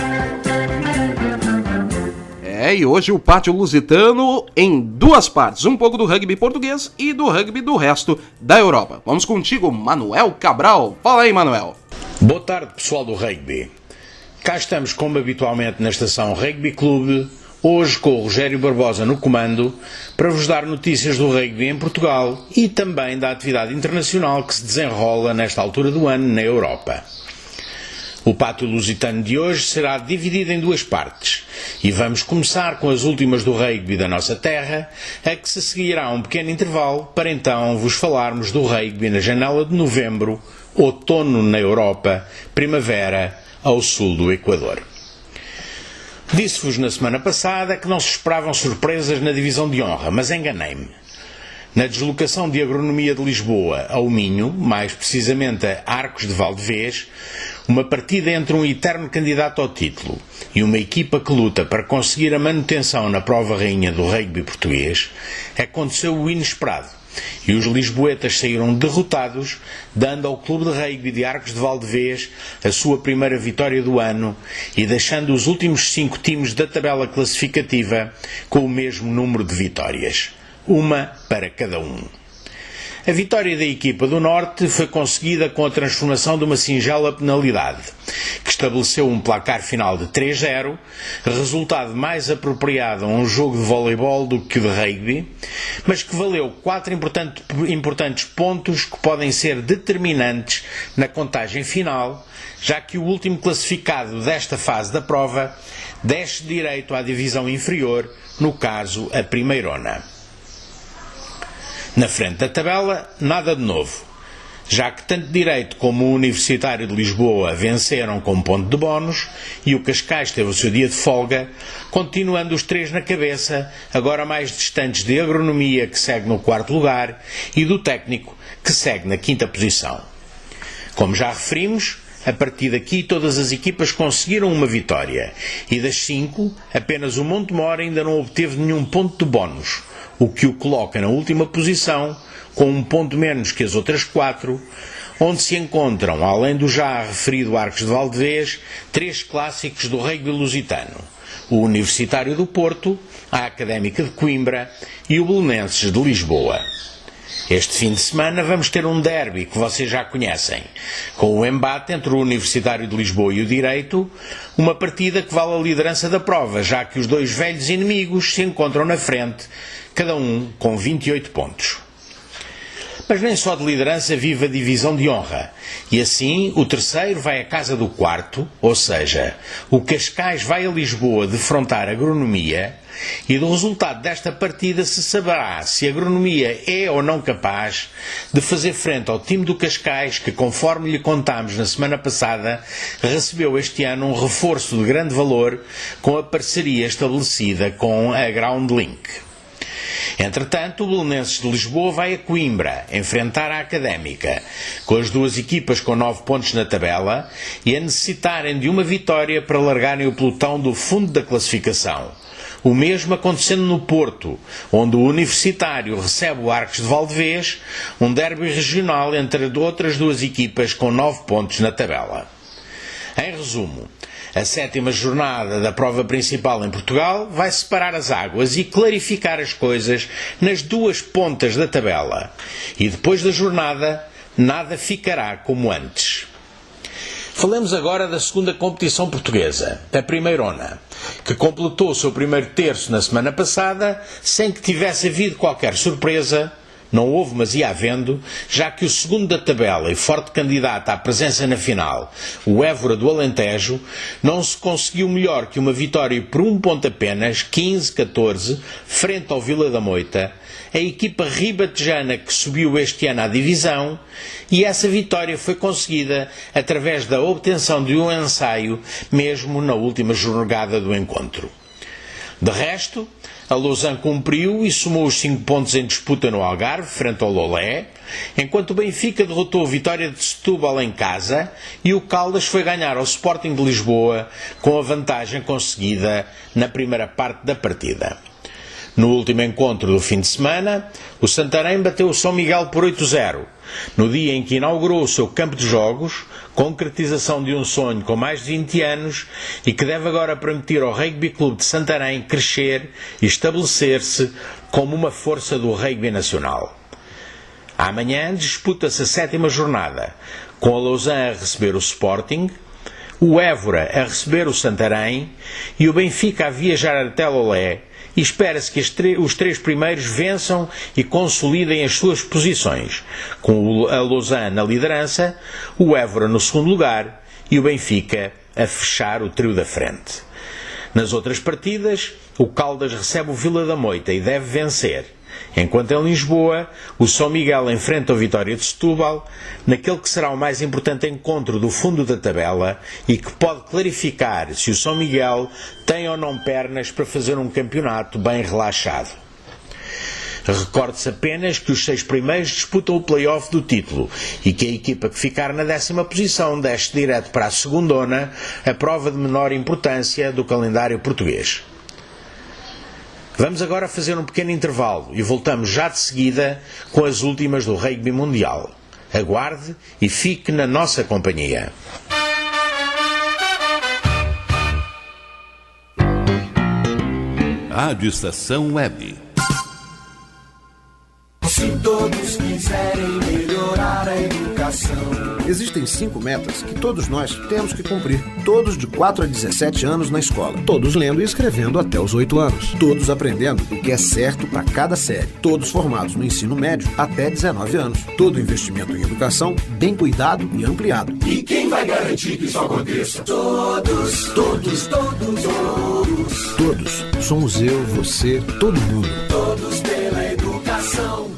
E hoje o Pátio Lusitano em duas partes, um pouco do rugby português e do rugby do resto da Europa. Vamos contigo, Manuel Cabral. Fala aí, Manuel. Boa tarde, pessoal do rugby. Cá estamos, como habitualmente, na estação Rugby Clube, hoje com o Rogério Barbosa no comando, para vos dar notícias do rugby em Portugal e também da atividade internacional que se desenrola nesta altura do ano na Europa. O Pátio Lusitano de hoje será dividido em duas partes e vamos começar com as últimas do rugby da nossa terra, a que se seguirá um pequeno intervalo para então vos falarmos do rugby na janela de novembro, outono na Europa, primavera ao sul do Equador. Disse-vos na semana passada que não se esperavam surpresas na divisão de honra, mas enganei-me. Na deslocação de agronomia de Lisboa ao Minho, mais precisamente a Arcos de Valdevez, uma partida entre um eterno candidato ao título e uma equipa que luta para conseguir a manutenção na prova rainha do rugby português, aconteceu o inesperado e os lisboetas saíram derrotados, dando ao Clube de Rugby de Arcos de Valdevez a sua primeira vitória do ano e deixando os últimos 5 times da tabela classificativa com o mesmo número de vitórias, uma para cada um. A vitória da equipa do Norte foi conseguida com a transformação de uma singela penalidade, que estabeleceu um placar final de 3-0, resultado mais apropriado a um jogo de voleibol do que de rugby, mas que valeu 4 importantes pontos que podem ser determinantes na contagem final, já que o último classificado desta fase da prova desce direito à divisão inferior, no caso a primeirona. Na frente da tabela, nada de novo, já que tanto Direito como o Universitário de Lisboa venceram com ponto de bónus e o Cascais teve o seu dia de folga, continuando os 3 na cabeça, agora mais distantes de Agronomia, que segue no 4º lugar, e do Técnico, que segue na 5ª posição. Como já referimos, a partir daqui todas as equipas conseguiram uma vitória e das 5, apenas o Montemor ainda não obteve nenhum ponto de bónus, o que o coloca na última posição, com um ponto menos que as outras 4, onde se encontram, além do já referido Arcos de Valdevez, 3 clássicos do rugby lusitano: o Universitário do Porto, a Académica de Coimbra e o Belenenses de Lisboa. Este fim de semana vamos ter um derby que vocês já conhecem, com o embate entre o Universitário de Lisboa e o Direito, uma partida que vale a liderança da prova, já que os 2 velhos inimigos se encontram na frente, cada um com 28 pontos. Mas nem só de liderança vive a divisão de honra, e assim o terceiro vai à casa do quarto, ou seja, o Cascais vai a Lisboa defrontar a Agronomia, e do resultado desta partida se saberá se a Agronomia é ou não capaz de fazer frente ao time do Cascais, que, conforme lhe contámos na semana passada, recebeu este ano um reforço de grande valor com a parceria estabelecida com a Groundlink. Entretanto, o Belenenses de Lisboa vai a Coimbra enfrentar a Académica, com as 2 equipas com 9 pontos na tabela e a necessitarem de uma vitória para largarem o pelotão do fundo da classificação. O mesmo acontecendo no Porto, onde o Universitário recebe o Arcos de Valdevez, um derby regional entre outras 2 equipas com 9 pontos na tabela. Em resumo, a 7ª jornada da prova principal em Portugal vai separar as águas e clarificar as coisas nas 2 pontas da tabela. E depois da jornada, nada ficará como antes. Falemos agora da 2ª competição portuguesa, a Primeirona, que completou o seu primeiro terço na semana passada, sem que tivesse havido qualquer surpresa. Não houve, mas ia havendo, já que o segundo da tabela e forte candidato à presença na final, o Évora do Alentejo, não se conseguiu melhor que uma vitória por 1 ponto apenas, 15-14, frente ao Vila da Moita, a equipa ribatejana que subiu este ano à divisão, e essa vitória foi conseguida através da obtenção de um ensaio, mesmo na última jornada do encontro. De resto, a Lausanne cumpriu e somou os 5 pontos em disputa no Algarve, frente ao Lolé, enquanto o Benfica derrotou a Vitória de Setúbal em casa e o Caldas foi ganhar ao Sporting de Lisboa com a vantagem conseguida na primeira parte da partida. No último encontro do fim de semana, o Santarém bateu o São Miguel por 8-0, no dia em que inaugurou o seu campo de jogos, concretização de um sonho com mais de 20 anos e que deve agora permitir ao Rugby Clube de Santarém crescer e estabelecer-se como uma força do rugby nacional. Amanhã disputa-se a 7ª jornada, com a Lausanne a receber o Sporting, o Évora a receber o Santarém e o Benfica a viajar até Lolé, e espera-se que os 3 primeiros vençam e consolidem as suas posições, com a Lausanne na liderança, o Évora no segundo lugar e o Benfica a fechar o trio da frente. Nas outras partidas, o Caldas recebe o Vila da Moita e deve vencer, enquanto em Lisboa o São Miguel enfrenta o Vitória de Setúbal, naquele que será o mais importante encontro do fundo da tabela e que pode clarificar se o São Miguel tem ou não pernas para fazer um campeonato bem relaxado. Recorde-se apenas que os 6 primeiros disputam o play-off do título e que a equipa que ficar na 10ª posição desce direto para a segundona, a prova de menor importância do calendário português. Vamos agora fazer um pequeno intervalo e voltamos já de seguida com as últimas do rugby mundial. Aguarde e fique na nossa companhia. Rádio Estação Web. Se todos quiserem melhorar a educação. Existem 5 metas que todos nós temos que cumprir. Todos de 4 a 17 anos na escola. Todos lendo e escrevendo até os 8 anos. Todos aprendendo o que é certo para cada série. Todos formados no ensino médio até 19 anos. Todo investimento em educação bem cuidado e ampliado. E quem vai garantir que isso aconteça? Todos, todos, todos, todos. Todos. Somos eu, você, todo mundo. Todos pela educação.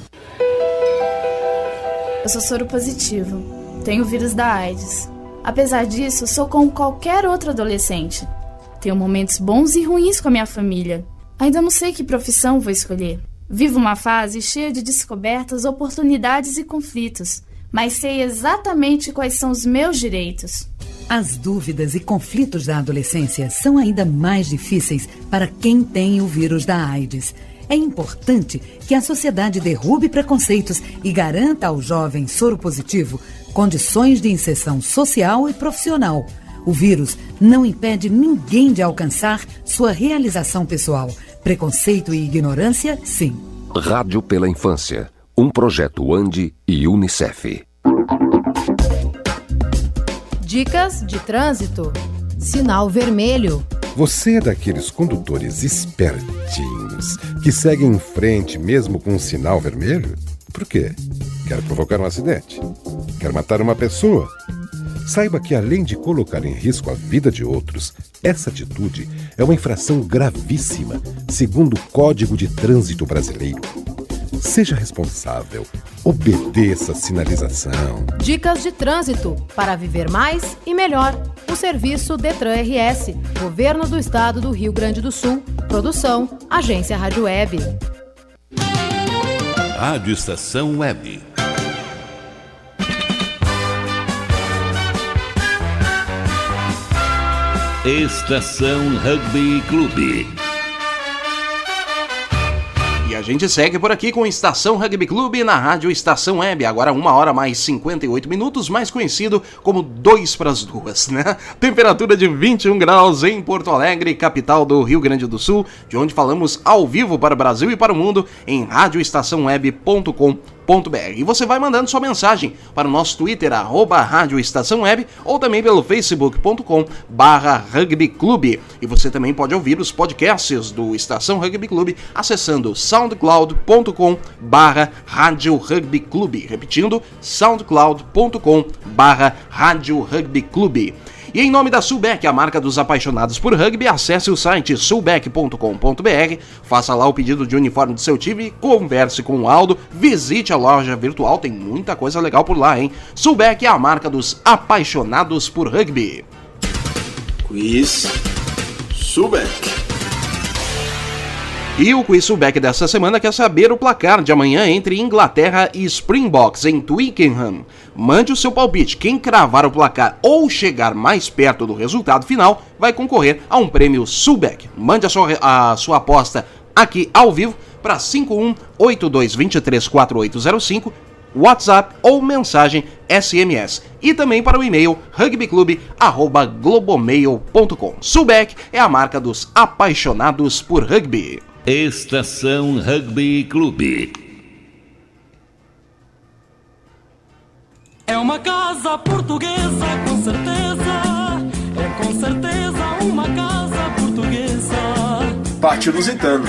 Eu sou soro positivo, tenho o vírus da AIDS. Apesar disso, sou como qualquer outro adolescente. Tenho momentos bons e ruins com a minha família. Ainda não sei que profissão vou escolher. Vivo uma fase cheia de descobertas, oportunidades e conflitos. mas sei exatamente quais são os meus direitos. As dúvidas e conflitos da adolescência são ainda mais difíceis para quem tem o vírus da AIDS. É importante que a sociedade derrube preconceitos e garanta ao jovem soropositivo condições de inserção social e profissional. O vírus não impede ninguém de alcançar sua realização pessoal. Preconceito e ignorância, sim. Rádio pela Infância, um projeto ANDI e UNICEF. Dicas de trânsito. Sinal vermelho. Você é daqueles condutores espertinhos que seguem em frente mesmo com um sinal vermelho? Por quê? Quer provocar um acidente? Quer matar uma pessoa? Saiba que, além de colocar em risco a vida de outros, essa atitude é uma infração gravíssima, segundo o Código de Trânsito Brasileiro. Seja responsável. Obedeça a sinalização. Dicas de trânsito para viver mais e melhor. O serviço Detran RS, Governo do Estado do Rio Grande do Sul. Produção, Agência Rádio Web. Rádio Estação Web. Estação Rugby Clube. E a gente segue por aqui com Estação Rugby Clube na Rádio Estação Web, agora 1h mais 58 minutos, mais conhecido como 2 para as 2, né? Temperatura de 21 graus em Porto Alegre, capital do Rio Grande do Sul, de onde falamos ao vivo para o Brasil e para o mundo em radioestaçãoweb.com.br. E você vai mandando sua mensagem para o nosso Twitter, @Rádio Estação Web, ou também pelo facebook.com/rugbyclube. E você também pode ouvir os podcasts do Estação Rugby Clube acessando soundcloud.com/Rádio Rugby Clube. Repetindo, soundcloud.com/Rádio Rugby Clube. E em nome da Sulbec, a marca dos apaixonados por rugby, acesse o site sulbec.com.br, faça lá o pedido de uniforme do seu time, converse com o Aldo, visite a loja virtual, tem muita coisa legal por lá, hein? Sulbec é a marca dos apaixonados por rugby. Quiz Sulbec. E o Quiz Sulbec dessa semana quer saber o placar de amanhã entre Inglaterra e Springboks em Twickenham. Mande o seu palpite. Quem cravar o placar ou chegar mais perto do resultado final vai concorrer a um prêmio Sulbec. Mande a sua aposta aqui ao vivo para 5182234805, WhatsApp ou mensagem SMS. E também para o e-mail rugbyclube@globomail.com. Sulbec é a marca dos apaixonados por rugby. Estação Rugby Clube. É uma casa portuguesa, com certeza. É com certeza uma casa portuguesa. Pátio Lusitano.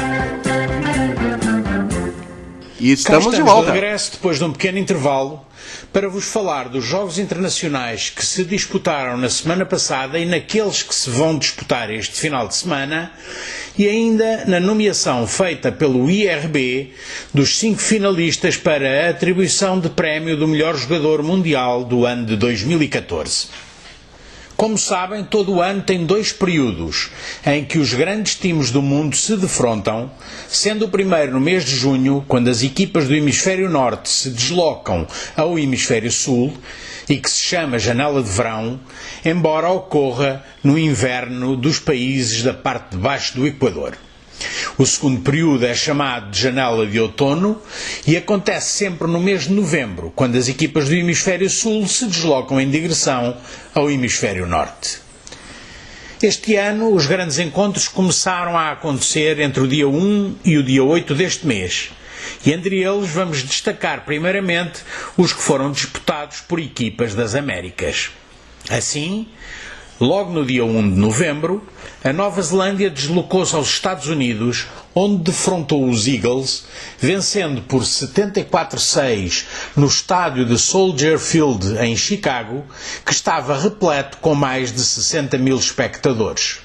E estamos de volta. De regresso depois de um pequeno intervalo para vos falar dos jogos internacionais que se disputaram na semana passada e naqueles que se vão disputar este final de semana, e ainda na nomeação feita pelo IRB dos 5 finalistas para a atribuição de prémio do melhor jogador mundial do ano de 2014. Como sabem, todo o ano tem 2 períodos em que os grandes times do mundo se defrontam, sendo o primeiro no mês de junho, quando as equipas do Hemisfério Norte se deslocam ao Hemisfério Sul, e que se chama Janela de Verão, embora ocorra no inverno dos países da parte de baixo do Equador. O segundo período é chamado de Janela de Outono e acontece sempre no mês de novembro, quando as equipas do Hemisfério Sul se deslocam em direção ao Hemisfério Norte. Este ano, os grandes encontros começaram a acontecer entre o dia 1 e o dia 8 deste mês, e entre eles vamos destacar primeiramente os que foram disputados por equipas das Américas. Assim, logo no dia 1 de novembro, a Nova Zelândia deslocou-se aos Estados Unidos, onde defrontou os Eagles, vencendo por 74-6 no estádio de Soldier Field, em Chicago, que estava repleto com mais de 60 mil espectadores.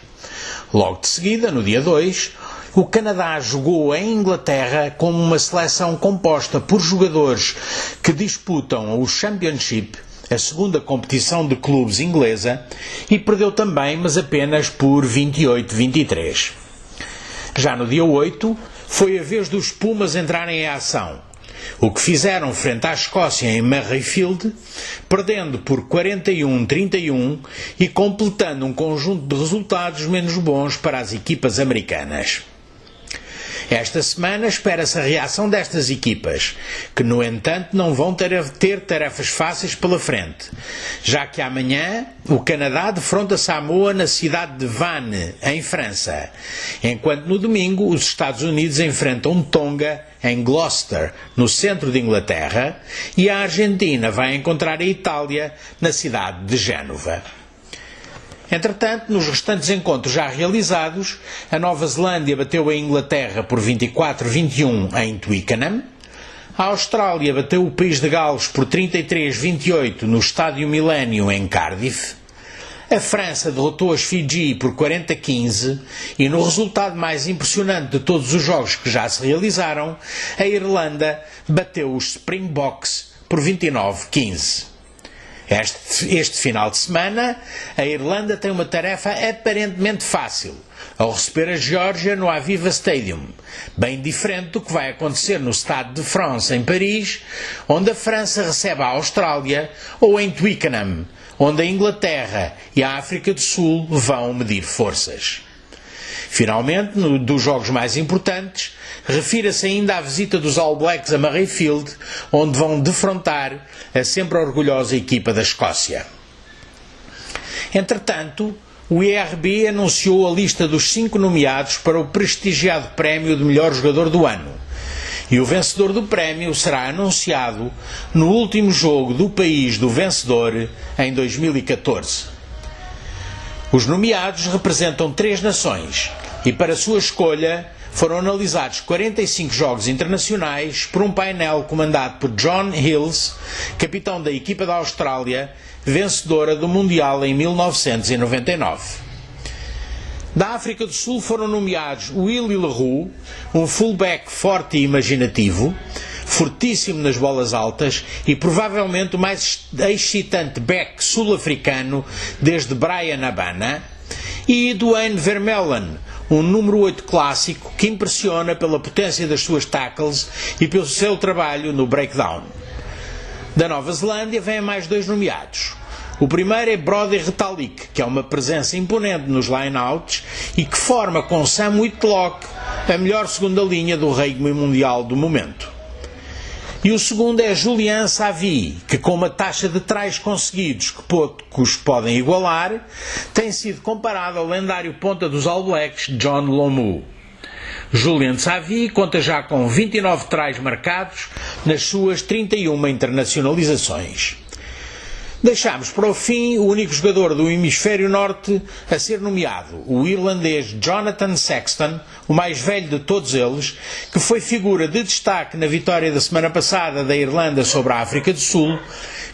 Logo de seguida, no dia 2, o Canadá jogou em Inglaterra com uma seleção composta por jogadores que disputam o Championship, a segunda competição de clubes inglesa, e perdeu também, mas apenas por 28-23. Já no dia 8, foi a vez dos Pumas entrarem em ação, o que fizeram frente à Escócia em Murrayfield, perdendo por 41-31 e completando um conjunto de resultados menos bons para as equipas americanas. Esta semana espera-se a reação destas equipas, que no entanto não vão ter tarefas fáceis pela frente, já que amanhã o Canadá defronta Samoa na cidade de Vannes, em França, enquanto no domingo os Estados Unidos enfrentam Tonga em Gloucester, no centro de Inglaterra, e a Argentina vai encontrar a Itália na cidade de Génova. Entretanto, nos restantes encontros já realizados, a Nova Zelândia bateu a Inglaterra por 24-21 em Twickenham, a Austrália bateu o País de Gales por 33-28 no Estádio Millennium em Cardiff, a França derrotou as Fiji por 40-15 e, no resultado mais impressionante de todos os jogos que já se realizaram, a Irlanda bateu os Springboks por 29-15. Este final de semana, a Irlanda tem uma tarefa aparentemente fácil, ao receber a Geórgia no Aviva Stadium, bem diferente do que vai acontecer no Stade de France, em Paris, onde a França recebe a Austrália, ou em Twickenham, onde a Inglaterra e a África do Sul vão medir forças. Finalmente, dos jogos mais importantes, refira-se ainda à visita dos All Blacks a Murrayfield, onde vão defrontar a sempre orgulhosa equipa da Escócia. Entretanto, o IRB anunciou a lista dos 5 nomeados para o prestigiado prémio de melhor jogador do ano, e o vencedor do prémio será anunciado no último jogo do país do vencedor em 2014. Os nomeados representam 3 nações e, para sua escolha, foram analisados 45 jogos internacionais por um painel comandado por John Hills, capitão da equipa da Austrália, vencedora do Mundial em 1999. Da África do Sul foram nomeados Willie Leroux, um fullback forte e imaginativo, fortíssimo nas bolas altas e provavelmente o mais excitante back sul-africano desde Brian Habana, e Duane Vermeulen, um número 8 clássico que impressiona pela potência das suas tackles e pelo seu trabalho no breakdown. Da Nova Zelândia vêm mais 2 nomeados. O primeiro é Brodie Retallick, que é uma presença imponente nos line-outs e que forma com Sam Whitlock a melhor segunda linha do rugby mundial do momento. E o segundo é Julian Savy, que com uma taxa de tries conseguidos que poucos podem igualar, tem sido comparado ao lendário ponta dos All Blacks, John Lomu. Julian Savy conta já com 29 tries marcados nas suas 31 internacionalizações. Deixámos para o fim o único jogador do hemisfério norte a ser nomeado, o irlandês Jonathan Sexton, o mais velho de todos eles, que foi figura de destaque na vitória da semana passada da Irlanda sobre a África do Sul,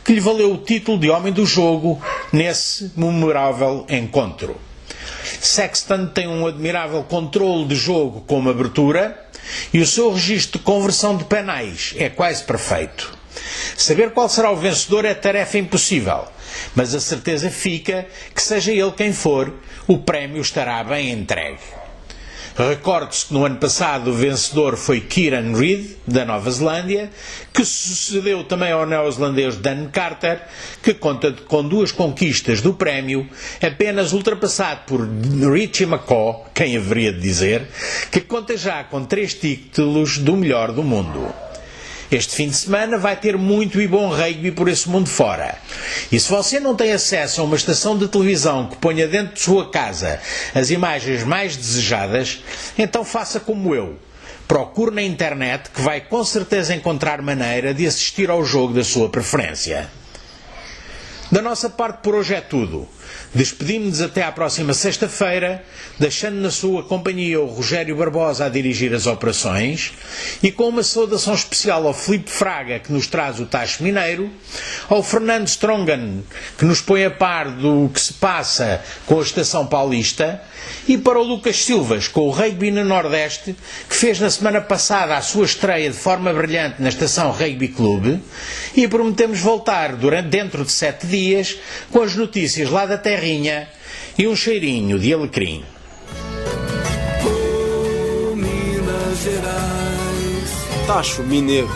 que lhe valeu o título de homem do jogo nesse memorável encontro. Sexton tem um admirável controle de jogo como abertura e o seu registro de conversão de penais é quase perfeito. Saber qual será o vencedor é tarefa impossível, mas a certeza fica que, seja ele quem for, o prémio estará bem entregue. Recorde-se que no ano passado o vencedor foi Kieran Reid, da Nova Zelândia, que sucedeu também ao neozelandês Dan Carter, que conta com 2 conquistas do prémio, apenas ultrapassado por Richie McCaw, quem haveria de dizer, que conta já com 3 títulos do melhor do mundo. Este fim de semana vai ter muito e bom rugby por esse mundo fora. E se você não tem acesso a uma estação de televisão que ponha dentro de sua casa as imagens mais desejadas, então faça como eu. Procure na internet, que vai com certeza encontrar maneira de assistir ao jogo da sua preferência. Da nossa parte por hoje é tudo. Despedimos-nos até à próxima sexta-feira, deixando na sua companhia o Rogério Barbosa a dirigir as operações e com uma saudação especial ao Filipe Fraga, que nos traz o Tacho Mineiro, ao Fernando Strongan, que nos põe a par do que se passa com a Estação Paulista, e para o Lucas Silvas, com o Rugby no Nordeste, que fez na semana passada a sua estreia de forma brilhante na Estação Rugby Clube, e prometemos voltar dentro de 7 dias com as notícias lá da terrinha e um cheirinho de alecrim. Tacho Mineiro.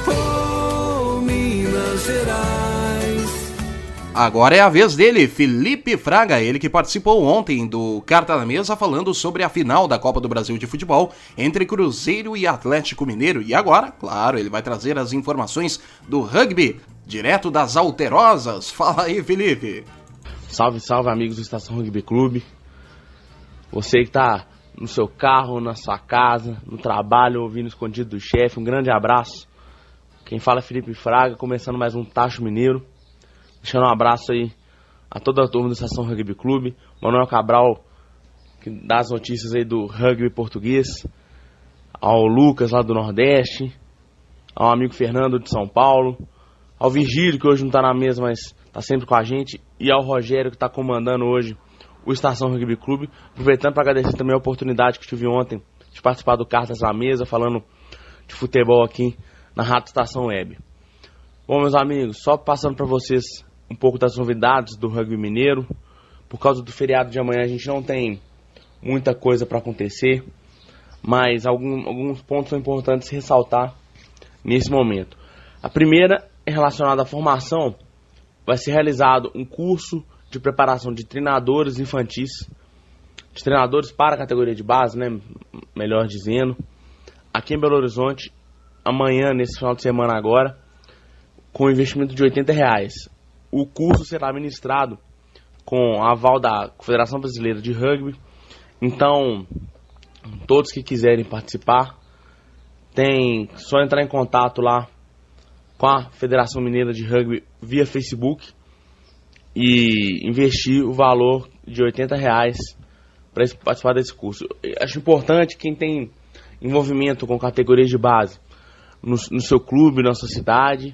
Minas Gerais. Agora é a vez dele, Felipe Fraga, ele que participou ontem do Carta na Mesa falando sobre a final da Copa do Brasil de Futebol entre Cruzeiro e Atlético Mineiro. E agora, claro, ele vai trazer as informações do rugby, direto das Alterosas. Fala aí, Felipe. Salve, salve, amigos do Estação Rugby Clube. Você que tá no seu carro, na sua casa, no trabalho, ouvindo escondido do chefe, um grande abraço. Quem fala é Felipe Fraga, começando mais um Tacho Mineiro. Deixando um abraço aí a toda a turma do Estação Rugby Clube, Manuel Cabral, que dá as notícias aí do rugby português, ao Lucas lá do Nordeste, ao amigo Fernando de São Paulo, ao Virgílio, que hoje não tá na mesa, mas tá sempre com a gente, e ao Rogério, que tá comandando hoje o Estação Rugby Clube. Aproveitando para agradecer também a oportunidade que tive ontem de participar do Cartas na Mesa, falando de futebol aqui na Rádio Estação Web. Bom, meus amigos, só passando para vocês um pouco das novidades do rugby mineiro. Por causa do feriado de amanhã a gente não tem muita coisa para acontecer, mas alguns pontos são importantes ressaltar nesse momento. A primeira é relacionada à formação. Vai ser realizado um curso de preparação de treinadores infantis, de treinadores para a categoria de base, né, melhor dizendo, aqui em Belo Horizonte, amanhã, nesse final de semana agora, com investimento de R$80. O curso será ministrado com a aval da Confederação Brasileira de Rugby. Então, todos que quiserem participar, tem só entrar em contato lá com a Federação Mineira de Rugby via Facebook e investir o valor de R$80 para participar desse curso. Acho importante quem tem envolvimento com categorias de base no seu clube, na sua cidade.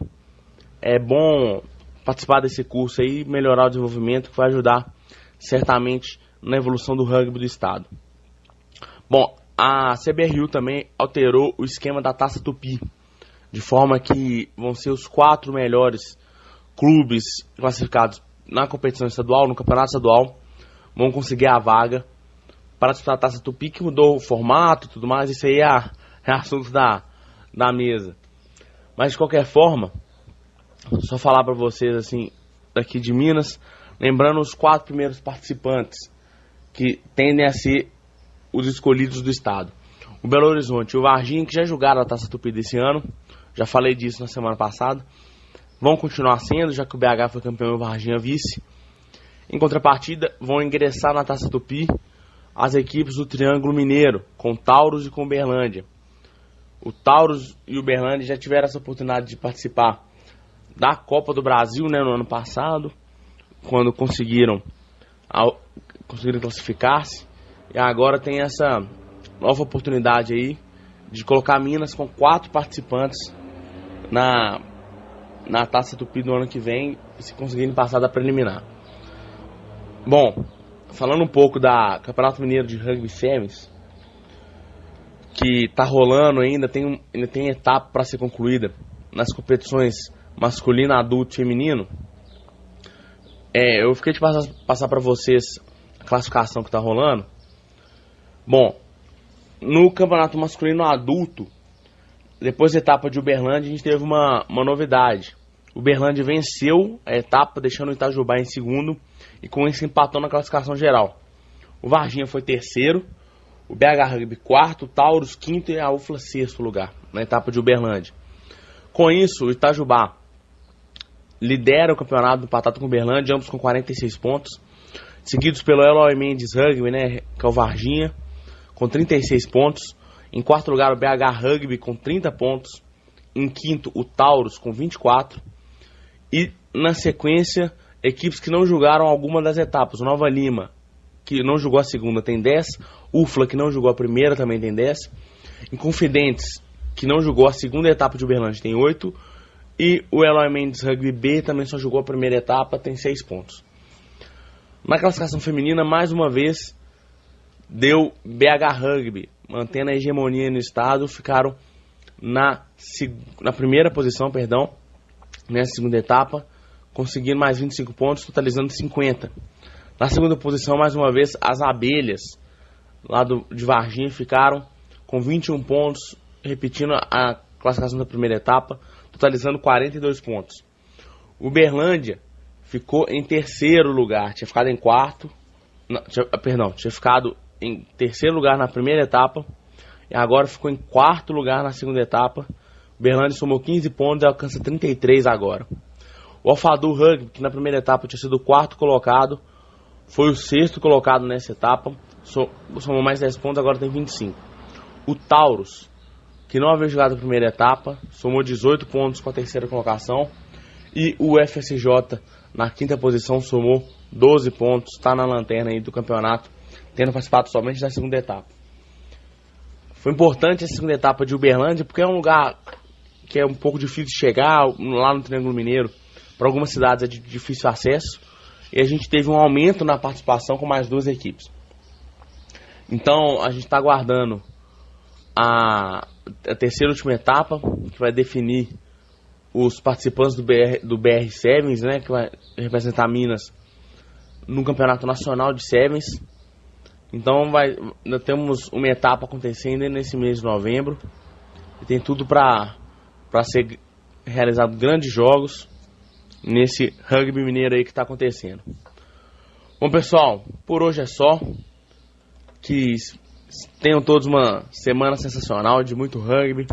É bom participar desse curso aí, melhorar o desenvolvimento, que vai ajudar certamente na evolução do rugby do estado. Bom, a CBRU também alterou o esquema da Taça Tupi, de forma que vão ser os 4 melhores clubes classificados na competição estadual, no campeonato estadual, vão conseguir a vaga para disputar a Taça Tupi, que mudou o formato e tudo mais. Isso aí é assunto da mesa. Mas de qualquer forma, só falar para vocês assim, daqui de Minas, lembrando os 4 primeiros participantes que tendem a ser os escolhidos do estado. O Belo Horizonte e o Varginha, que já jogaram a Taça Tupi desse ano, já falei disso na semana passada, vão continuar sendo, já que o BH foi campeão e o Varginha vice. Em contrapartida, vão ingressar na Taça Tupi as equipes do Triângulo Mineiro, com Taurus e com Uberlândia. O Taurus e o Uberlândia já tiveram essa oportunidade de participar da Copa do Brasil, né, no ano passado, quando conseguiram classificar-se, e agora tem essa nova oportunidade aí de colocar Minas com 4 participantes na Taça Tupi do ano que vem, e se conseguirem passar da preliminar. Bom, falando um pouco da Campeonato Mineiro de Rugby Femens, que tá rolando ainda tem etapa para ser concluída nas competições masculino, adulto e feminino. Eu fiquei de passar para vocês a classificação que tá rolando. Bom, no campeonato masculino adulto, depois da etapa de Uberlândia, a gente teve uma novidade. Uberlândia venceu a etapa, deixando o Itajubá em segundo, e com isso empatou na classificação geral. O Varginha foi terceiro, o BH Rugby quarto, o Taurus quinto e a UFLA sexto lugar na etapa de Uberlândia. Com isso, o Itajubá lidera o campeonato empatado com o Uberlândia, ambos com 46 pontos, seguidos pelo Eloy Mendes Rugby, né, que é o Varginha, com 36 pontos. Em quarto lugar, o BH Rugby com 30 pontos. Em quinto, o Taurus com 24. E na sequência, equipes que não jogaram alguma das etapas. O Nova Lima, que não jogou a segunda, tem 10. UFLA, que não jogou a primeira, também tem 10. Inconfidentes, que não jogou a segunda etapa de Uberlândia, tem 8. E o Eloy Mendes Rugby B também só jogou a primeira etapa, tem 6 pontos. Na classificação feminina, mais uma vez, deu BH Rugby, mantendo a hegemonia no estado, ficaram na primeira posição, nessa segunda etapa, conseguindo mais 25 pontos, totalizando 50. Na segunda posição, mais uma vez, as abelhas lá de Varginha ficaram com 21 pontos, repetindo a classificação da primeira etapa, totalizando 42 pontos. Uberlândia ficou em terceiro lugar, tinha ficado em quarto, tinha ficado em terceiro lugar na primeira etapa e agora ficou em quarto lugar na segunda etapa. Uberlândia somou 15 pontos e alcança 33 agora. O Alphaville Rugby, que na primeira etapa tinha sido o quarto colocado, foi o sexto colocado nessa etapa, somou mais 10 pontos, agora tem 25. O Taurus, que não havia jogado a primeira etapa, somou 18 pontos com a terceira colocação. E o FSJ, na quinta posição, somou 12 pontos, está na lanterna aí do campeonato, tendo participado somente da segunda etapa. Foi importante essa segunda etapa de Uberlândia, porque é um lugar que é um pouco difícil de chegar, lá no Triângulo Mineiro, para algumas cidades é de difícil acesso, e a gente teve um aumento na participação com mais 2 equipes. Então, a gente está aguardando a terceira e última etapa, que vai definir os participantes do BR Sevens, né, que vai representar Minas no Campeonato Nacional de Sevens. Então nós temos uma etapa acontecendo nesse mês de novembro e tem tudo para ser realizado grandes jogos nesse rugby mineiro aí que está acontecendo. Bom, pessoal, por hoje é só. Que tenham todos uma semana sensacional de muito rugby,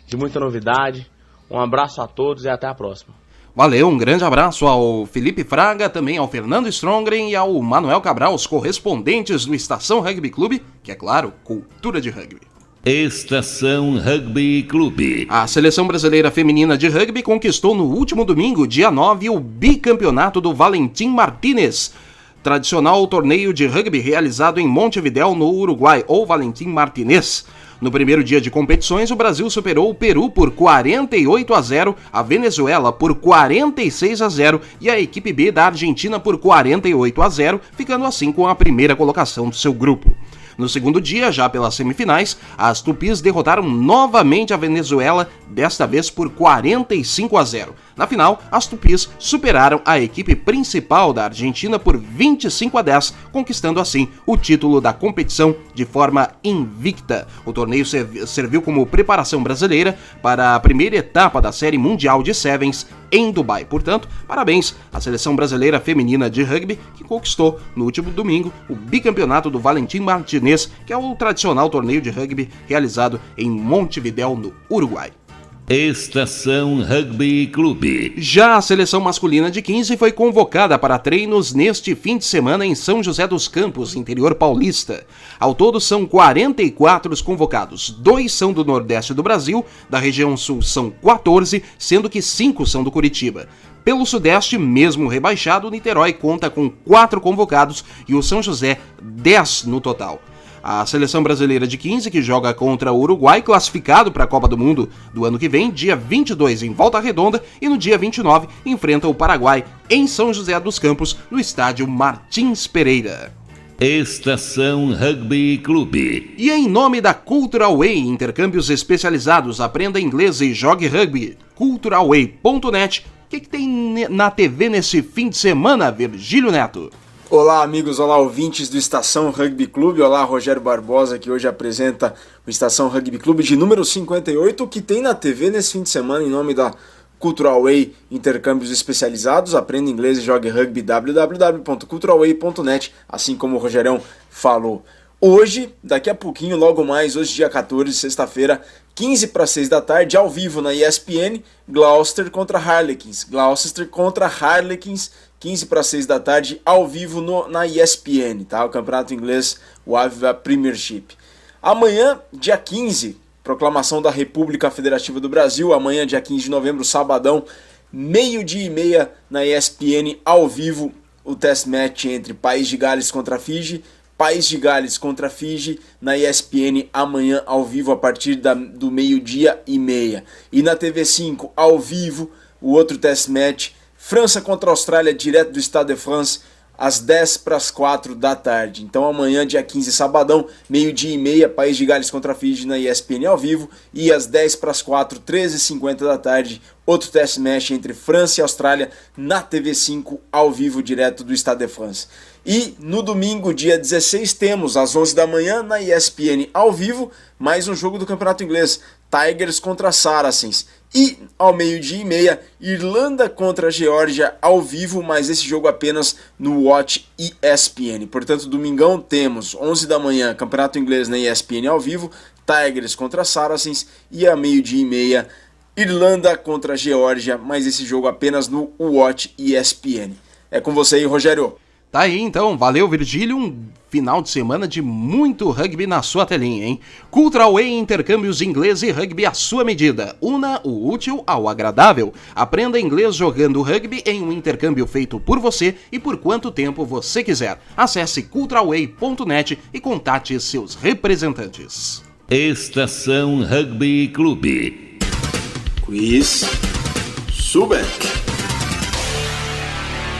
de muita novidade. Um abraço a todos e até a próxima. Valeu, um grande abraço ao Felipe Fraga, também ao Fernando Strongren e ao Manuel Cabral, os correspondentes do Estação Rugby Clube, que é claro, cultura de rugby. Estação Rugby Clube. A Seleção Brasileira Feminina de Rugby conquistou no último domingo, dia 9, o bicampeonato do Valentim Martínez, tradicional torneio de rugby realizado em Montevidéu, no Uruguai, ou Valentim Martínez. No primeiro dia de competições, o Brasil superou o Peru por 48-0, a Venezuela por 46-0 e a equipe B da Argentina por 48-0, ficando assim com a primeira colocação do seu grupo. No segundo dia, já pelas semifinais, as Tupis derrotaram novamente a Venezuela, desta vez por 45-0. Na final, as Tupis superaram a equipe principal da Argentina por 25-10, conquistando assim o título da competição de forma invicta. O torneio serviu como preparação brasileira para a primeira etapa da Série Mundial de Sevens em Dubai. Portanto, parabéns à Seleção Brasileira Feminina de Rugby, que conquistou no último domingo o bicampeonato do Valentim Martínez, que é o tradicional torneio de rugby realizado em Montevidéu, no Uruguai. Estação Rugby Clube. Já a seleção masculina de 15 foi convocada para treinos neste fim de semana em São José dos Campos, interior paulista. Ao todo são 44 os convocados, 2 são do Nordeste do Brasil, da região Sul são 14, sendo que 5 são do Curitiba. Pelo Sudeste, mesmo rebaixado, o Niterói conta com 4 convocados e o São José 10 no total. A seleção brasileira de 15, que joga contra o Uruguai, classificado para a Copa do Mundo do ano que vem, dia 22 em Volta Redonda e no dia 29 enfrenta o Paraguai em São José dos Campos, no estádio Martins Pereira. Estação Rugby Clube. E em nome da Cultural Way, intercâmbios especializados, aprenda inglês e jogue rugby. culturalway.net. O que tem na TV nesse fim de semana, Virgílio Neto? Olá amigos, olá ouvintes do Estação Rugby Clube, olá Rogério Barbosa, que hoje apresenta o Estação Rugby Clube de número 58, que tem na TV nesse fim de semana em nome da Cultural Way, intercâmbios especializados, aprenda inglês e jogue rugby, www.culturalway.net, assim como o Rogerão falou. Hoje, daqui a pouquinho, logo mais, hoje dia 14, sexta-feira, 15 para 6 da tarde, ao vivo na ESPN, Gloucester contra Harlequins. Gloucester contra Harlequins, 15 para 6 da tarde, ao vivo na ESPN, tá? O campeonato inglês, o Aviva Premiership. Amanhã, dia 15, proclamação da República Federativa do Brasil. Amanhã, dia 15 de novembro, sabadão, 12:30 na ESPN, ao vivo, o test match entre País de Gales contra Fiji. País de Gales contra Fiji na ESPN amanhã ao vivo a partir do 12:30. E na TV5 ao vivo o outro test match, França contra Austrália, direto do Stade de France, às 3:45 da tarde. Então amanhã, dia 15, sabadão, 12:30, País de Gales contra Fiji na ESPN ao vivo. E às 10:45, 13:50 da tarde, outro test match entre França e Austrália na TV5 ao vivo, direto do Stade de France. E no domingo, dia 16, temos às 11 da manhã na ESPN ao vivo, mais um jogo do Campeonato Inglês. Tigers contra Saracens. E ao 12h30, Irlanda contra Geórgia ao vivo, mas esse jogo apenas no Watch ESPN. Portanto, domingão temos 11 da manhã, Campeonato Inglês na ESPN ao vivo, Tigers contra Saracens, e ao 12h30, Irlanda contra Geórgia, mas esse jogo apenas no Watch ESPN. É com você aí, Rogério. Tá aí então, valeu Virgílio, um final de semana de muito rugby na sua telinha, hein? Cultural Way, intercâmbios de inglês e rugby à sua medida. Una o útil ao agradável. Aprenda inglês jogando rugby em um intercâmbio feito por você e por quanto tempo você quiser. Acesse culturalway.net e contate seus representantes. Estação Rugby Clube. Quiz Subeck.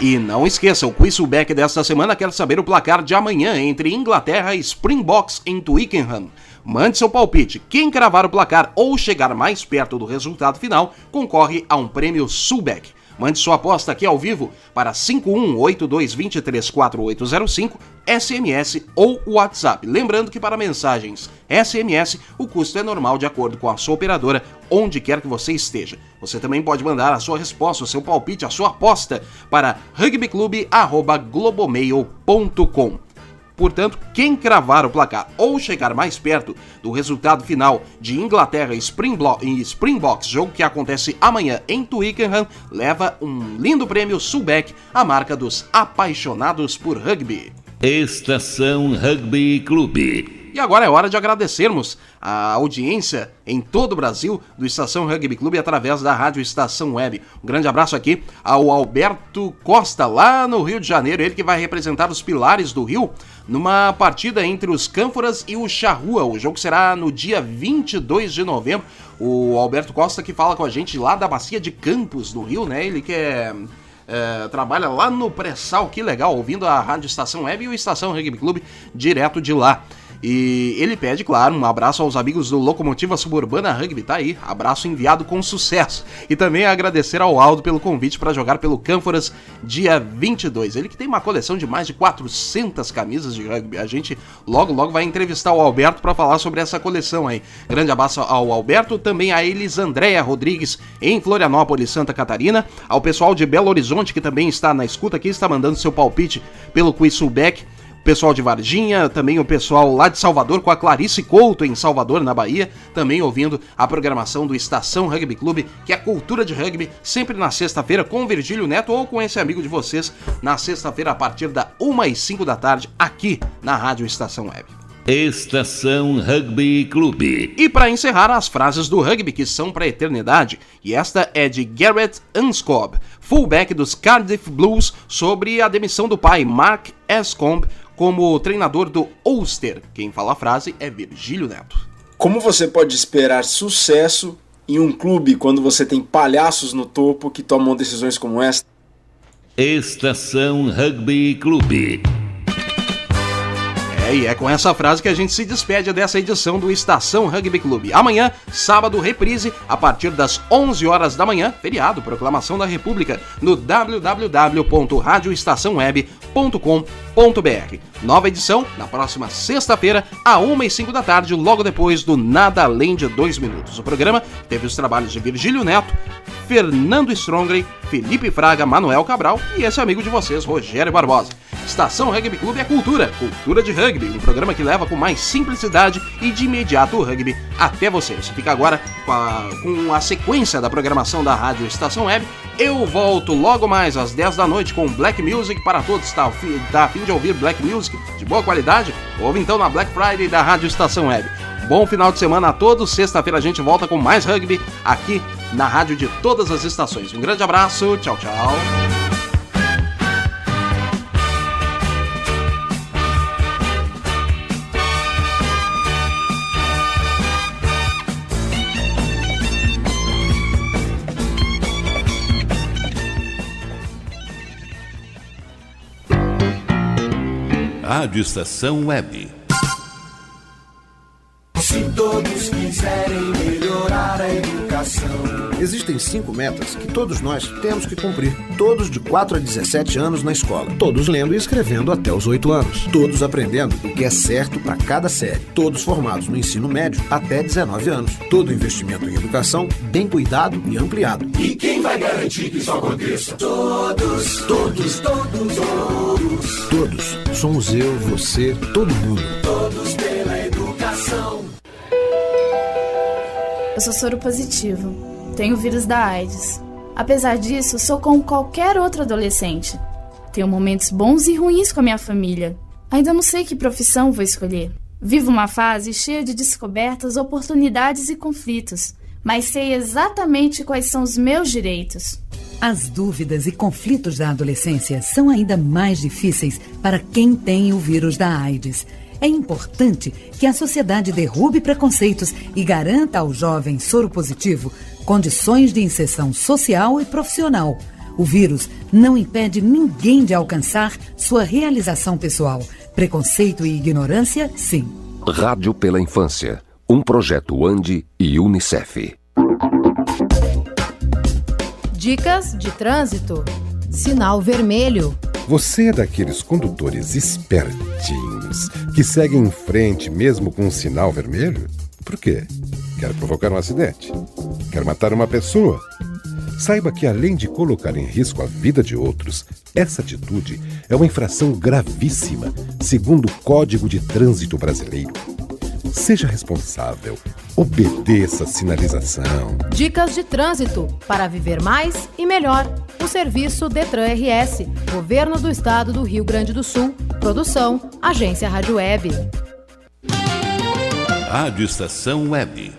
E não esqueça, o Quiz Subeck desta semana quer saber o placar de amanhã entre Inglaterra e Springboks em Twickenham. Mande seu palpite. Quem cravar o placar ou chegar mais perto do resultado final concorre a um prêmio Subeck. Mande sua aposta aqui ao vivo para 5182234805, SMS ou WhatsApp. Lembrando que para mensagens SMS o custo é normal de acordo com a sua operadora, onde quer que você esteja. Você também pode mandar a sua resposta, o seu palpite, a sua aposta para rugbyclube@globomail.com. Portanto, quem cravar o placar ou chegar mais perto do resultado final de Inglaterra e Springboks, jogo que acontece amanhã em Twickenham, leva um lindo prêmio Subeck, a marca dos apaixonados por rugby. Estação Rugby Clube. E agora é hora de agradecermos a audiência em todo o Brasil do Estação Rugby Clube através da Rádio Estação Web. Um grande abraço aqui ao Alberto Costa, lá no Rio de Janeiro, ele que vai representar os Pilares do Rio numa partida entre os Cânforas e o Charrua. O jogo será no dia 22 de novembro. O Alberto Costa que fala com a gente lá da Bacia de Campos do Rio, né? Ele que trabalha lá no pré-sal, que legal, ouvindo a Rádio Estação Web e o Estação Rugby Clube direto de lá. E ele pede, claro, um abraço aos amigos do Locomotiva Suburbana Rugby, tá aí, abraço enviado com sucesso. E também agradecer ao Aldo pelo convite para jogar pelo Cânforas dia 22. Ele que tem uma coleção de mais de 400 camisas de rugby. A gente logo vai entrevistar o Alberto para falar sobre essa coleção aí. Grande abraço ao Alberto, também a Elisandréia Rodrigues em Florianópolis, Santa Catarina, ao pessoal de Belo Horizonte que também está na escuta aqui, está mandando seu palpite pelo Quiz Subeck. Pessoal de Varginha, também o pessoal lá de Salvador, com a Clarice Couto em Salvador, na Bahia, também ouvindo a programação do Estação Rugby Clube, que é a cultura de rugby, sempre na sexta-feira com o Virgílio Neto ou com esse amigo de vocês, na sexta-feira a partir da 1h05 da tarde, aqui na Rádio Estação Web. Estação Rugby Clube. E para encerrar, as frases do rugby que são para a eternidade, e esta é de Garrett Anscobb, fullback dos Cardiff Blues, sobre a demissão do pai, Mark Anscobb, como treinador do Ulster. Quem fala a frase é Virgílio Neto. Como você pode esperar sucesso em um clube quando você tem palhaços no topo que tomam decisões como esta? Estação Rugby Clube. E é com essa frase que a gente se despede dessa edição do Estação Rugby Clube. Amanhã, sábado, reprise, a partir das 11 horas da manhã, feriado, proclamação da República, no www.radioestaçãoweb.com.br. Nova edição, na próxima sexta-feira, à 1h05 da tarde, logo depois do Nada Além de 2 Minutos. O programa teve os trabalhos de Virgílio Neto, Fernando Strongray, Felipe Fraga, Manuel Cabral e esse amigo de vocês, Rogério Barbosa. Estação Rugby Clube é cultura de rugby, um programa que leva com mais simplicidade e de imediato o rugby até você. Você fica agora com a sequência da programação da Rádio Estação Web. Eu volto logo mais às 10 da noite com Black Music para todos. Tá a fim de ouvir Black Music de boa qualidade? Ouve então na Black Friday da Rádio Estação Web. Bom final de semana a todos. Sexta-feira a gente volta com mais rugby aqui na rádio de todas as estações. Um grande abraço, tchau, tchau. Rádio Estação Web. Se todos quiserem melhorar a educação, educação. Existem 5 metas que todos nós temos que cumprir. Todos de 4 a 17 anos na escola. Todos lendo e escrevendo até os 8 anos. Todos aprendendo o que é certo para cada série. Todos formados no ensino médio até 19 anos. Todo investimento em educação bem cuidado e ampliado. E quem vai garantir que isso aconteça? Todos, todos, todos, todos. Todos. Somos eu, você, todo mundo. Todos pela educação. Eu sou soro positivo. Tenho o vírus da AIDS. Apesar disso, sou como qualquer outro adolescente. Tenho momentos bons e ruins com a minha família. Ainda não sei que profissão vou escolher. Vivo uma fase cheia de descobertas, oportunidades e conflitos, mas sei exatamente quais são os meus direitos. As dúvidas e conflitos da adolescência são ainda mais difíceis para quem tem o vírus da AIDS. É importante que a sociedade derrube preconceitos e garanta ao jovem soropositivo condições de inserção social e profissional. O vírus não impede ninguém de alcançar sua realização pessoal. Preconceito e ignorância, sim. Rádio pela Infância, um projeto ANDI e UNICEF. Dicas de trânsito. Sinal vermelho. Você é daqueles condutores espertinhos que seguem em frente mesmo com um sinal vermelho? Por quê? Quer provocar um acidente? Quer matar uma pessoa? Saiba que, além de colocar em risco a vida de outros, essa atitude é uma infração gravíssima, segundo o Código de Trânsito Brasileiro. Seja responsável. Obedeça a sinalização. Dicas de trânsito para viver mais e melhor. O serviço Detran RS, Governo do Estado do Rio Grande do Sul. Produção, Agência Rádio Web. Rádio Estação Web.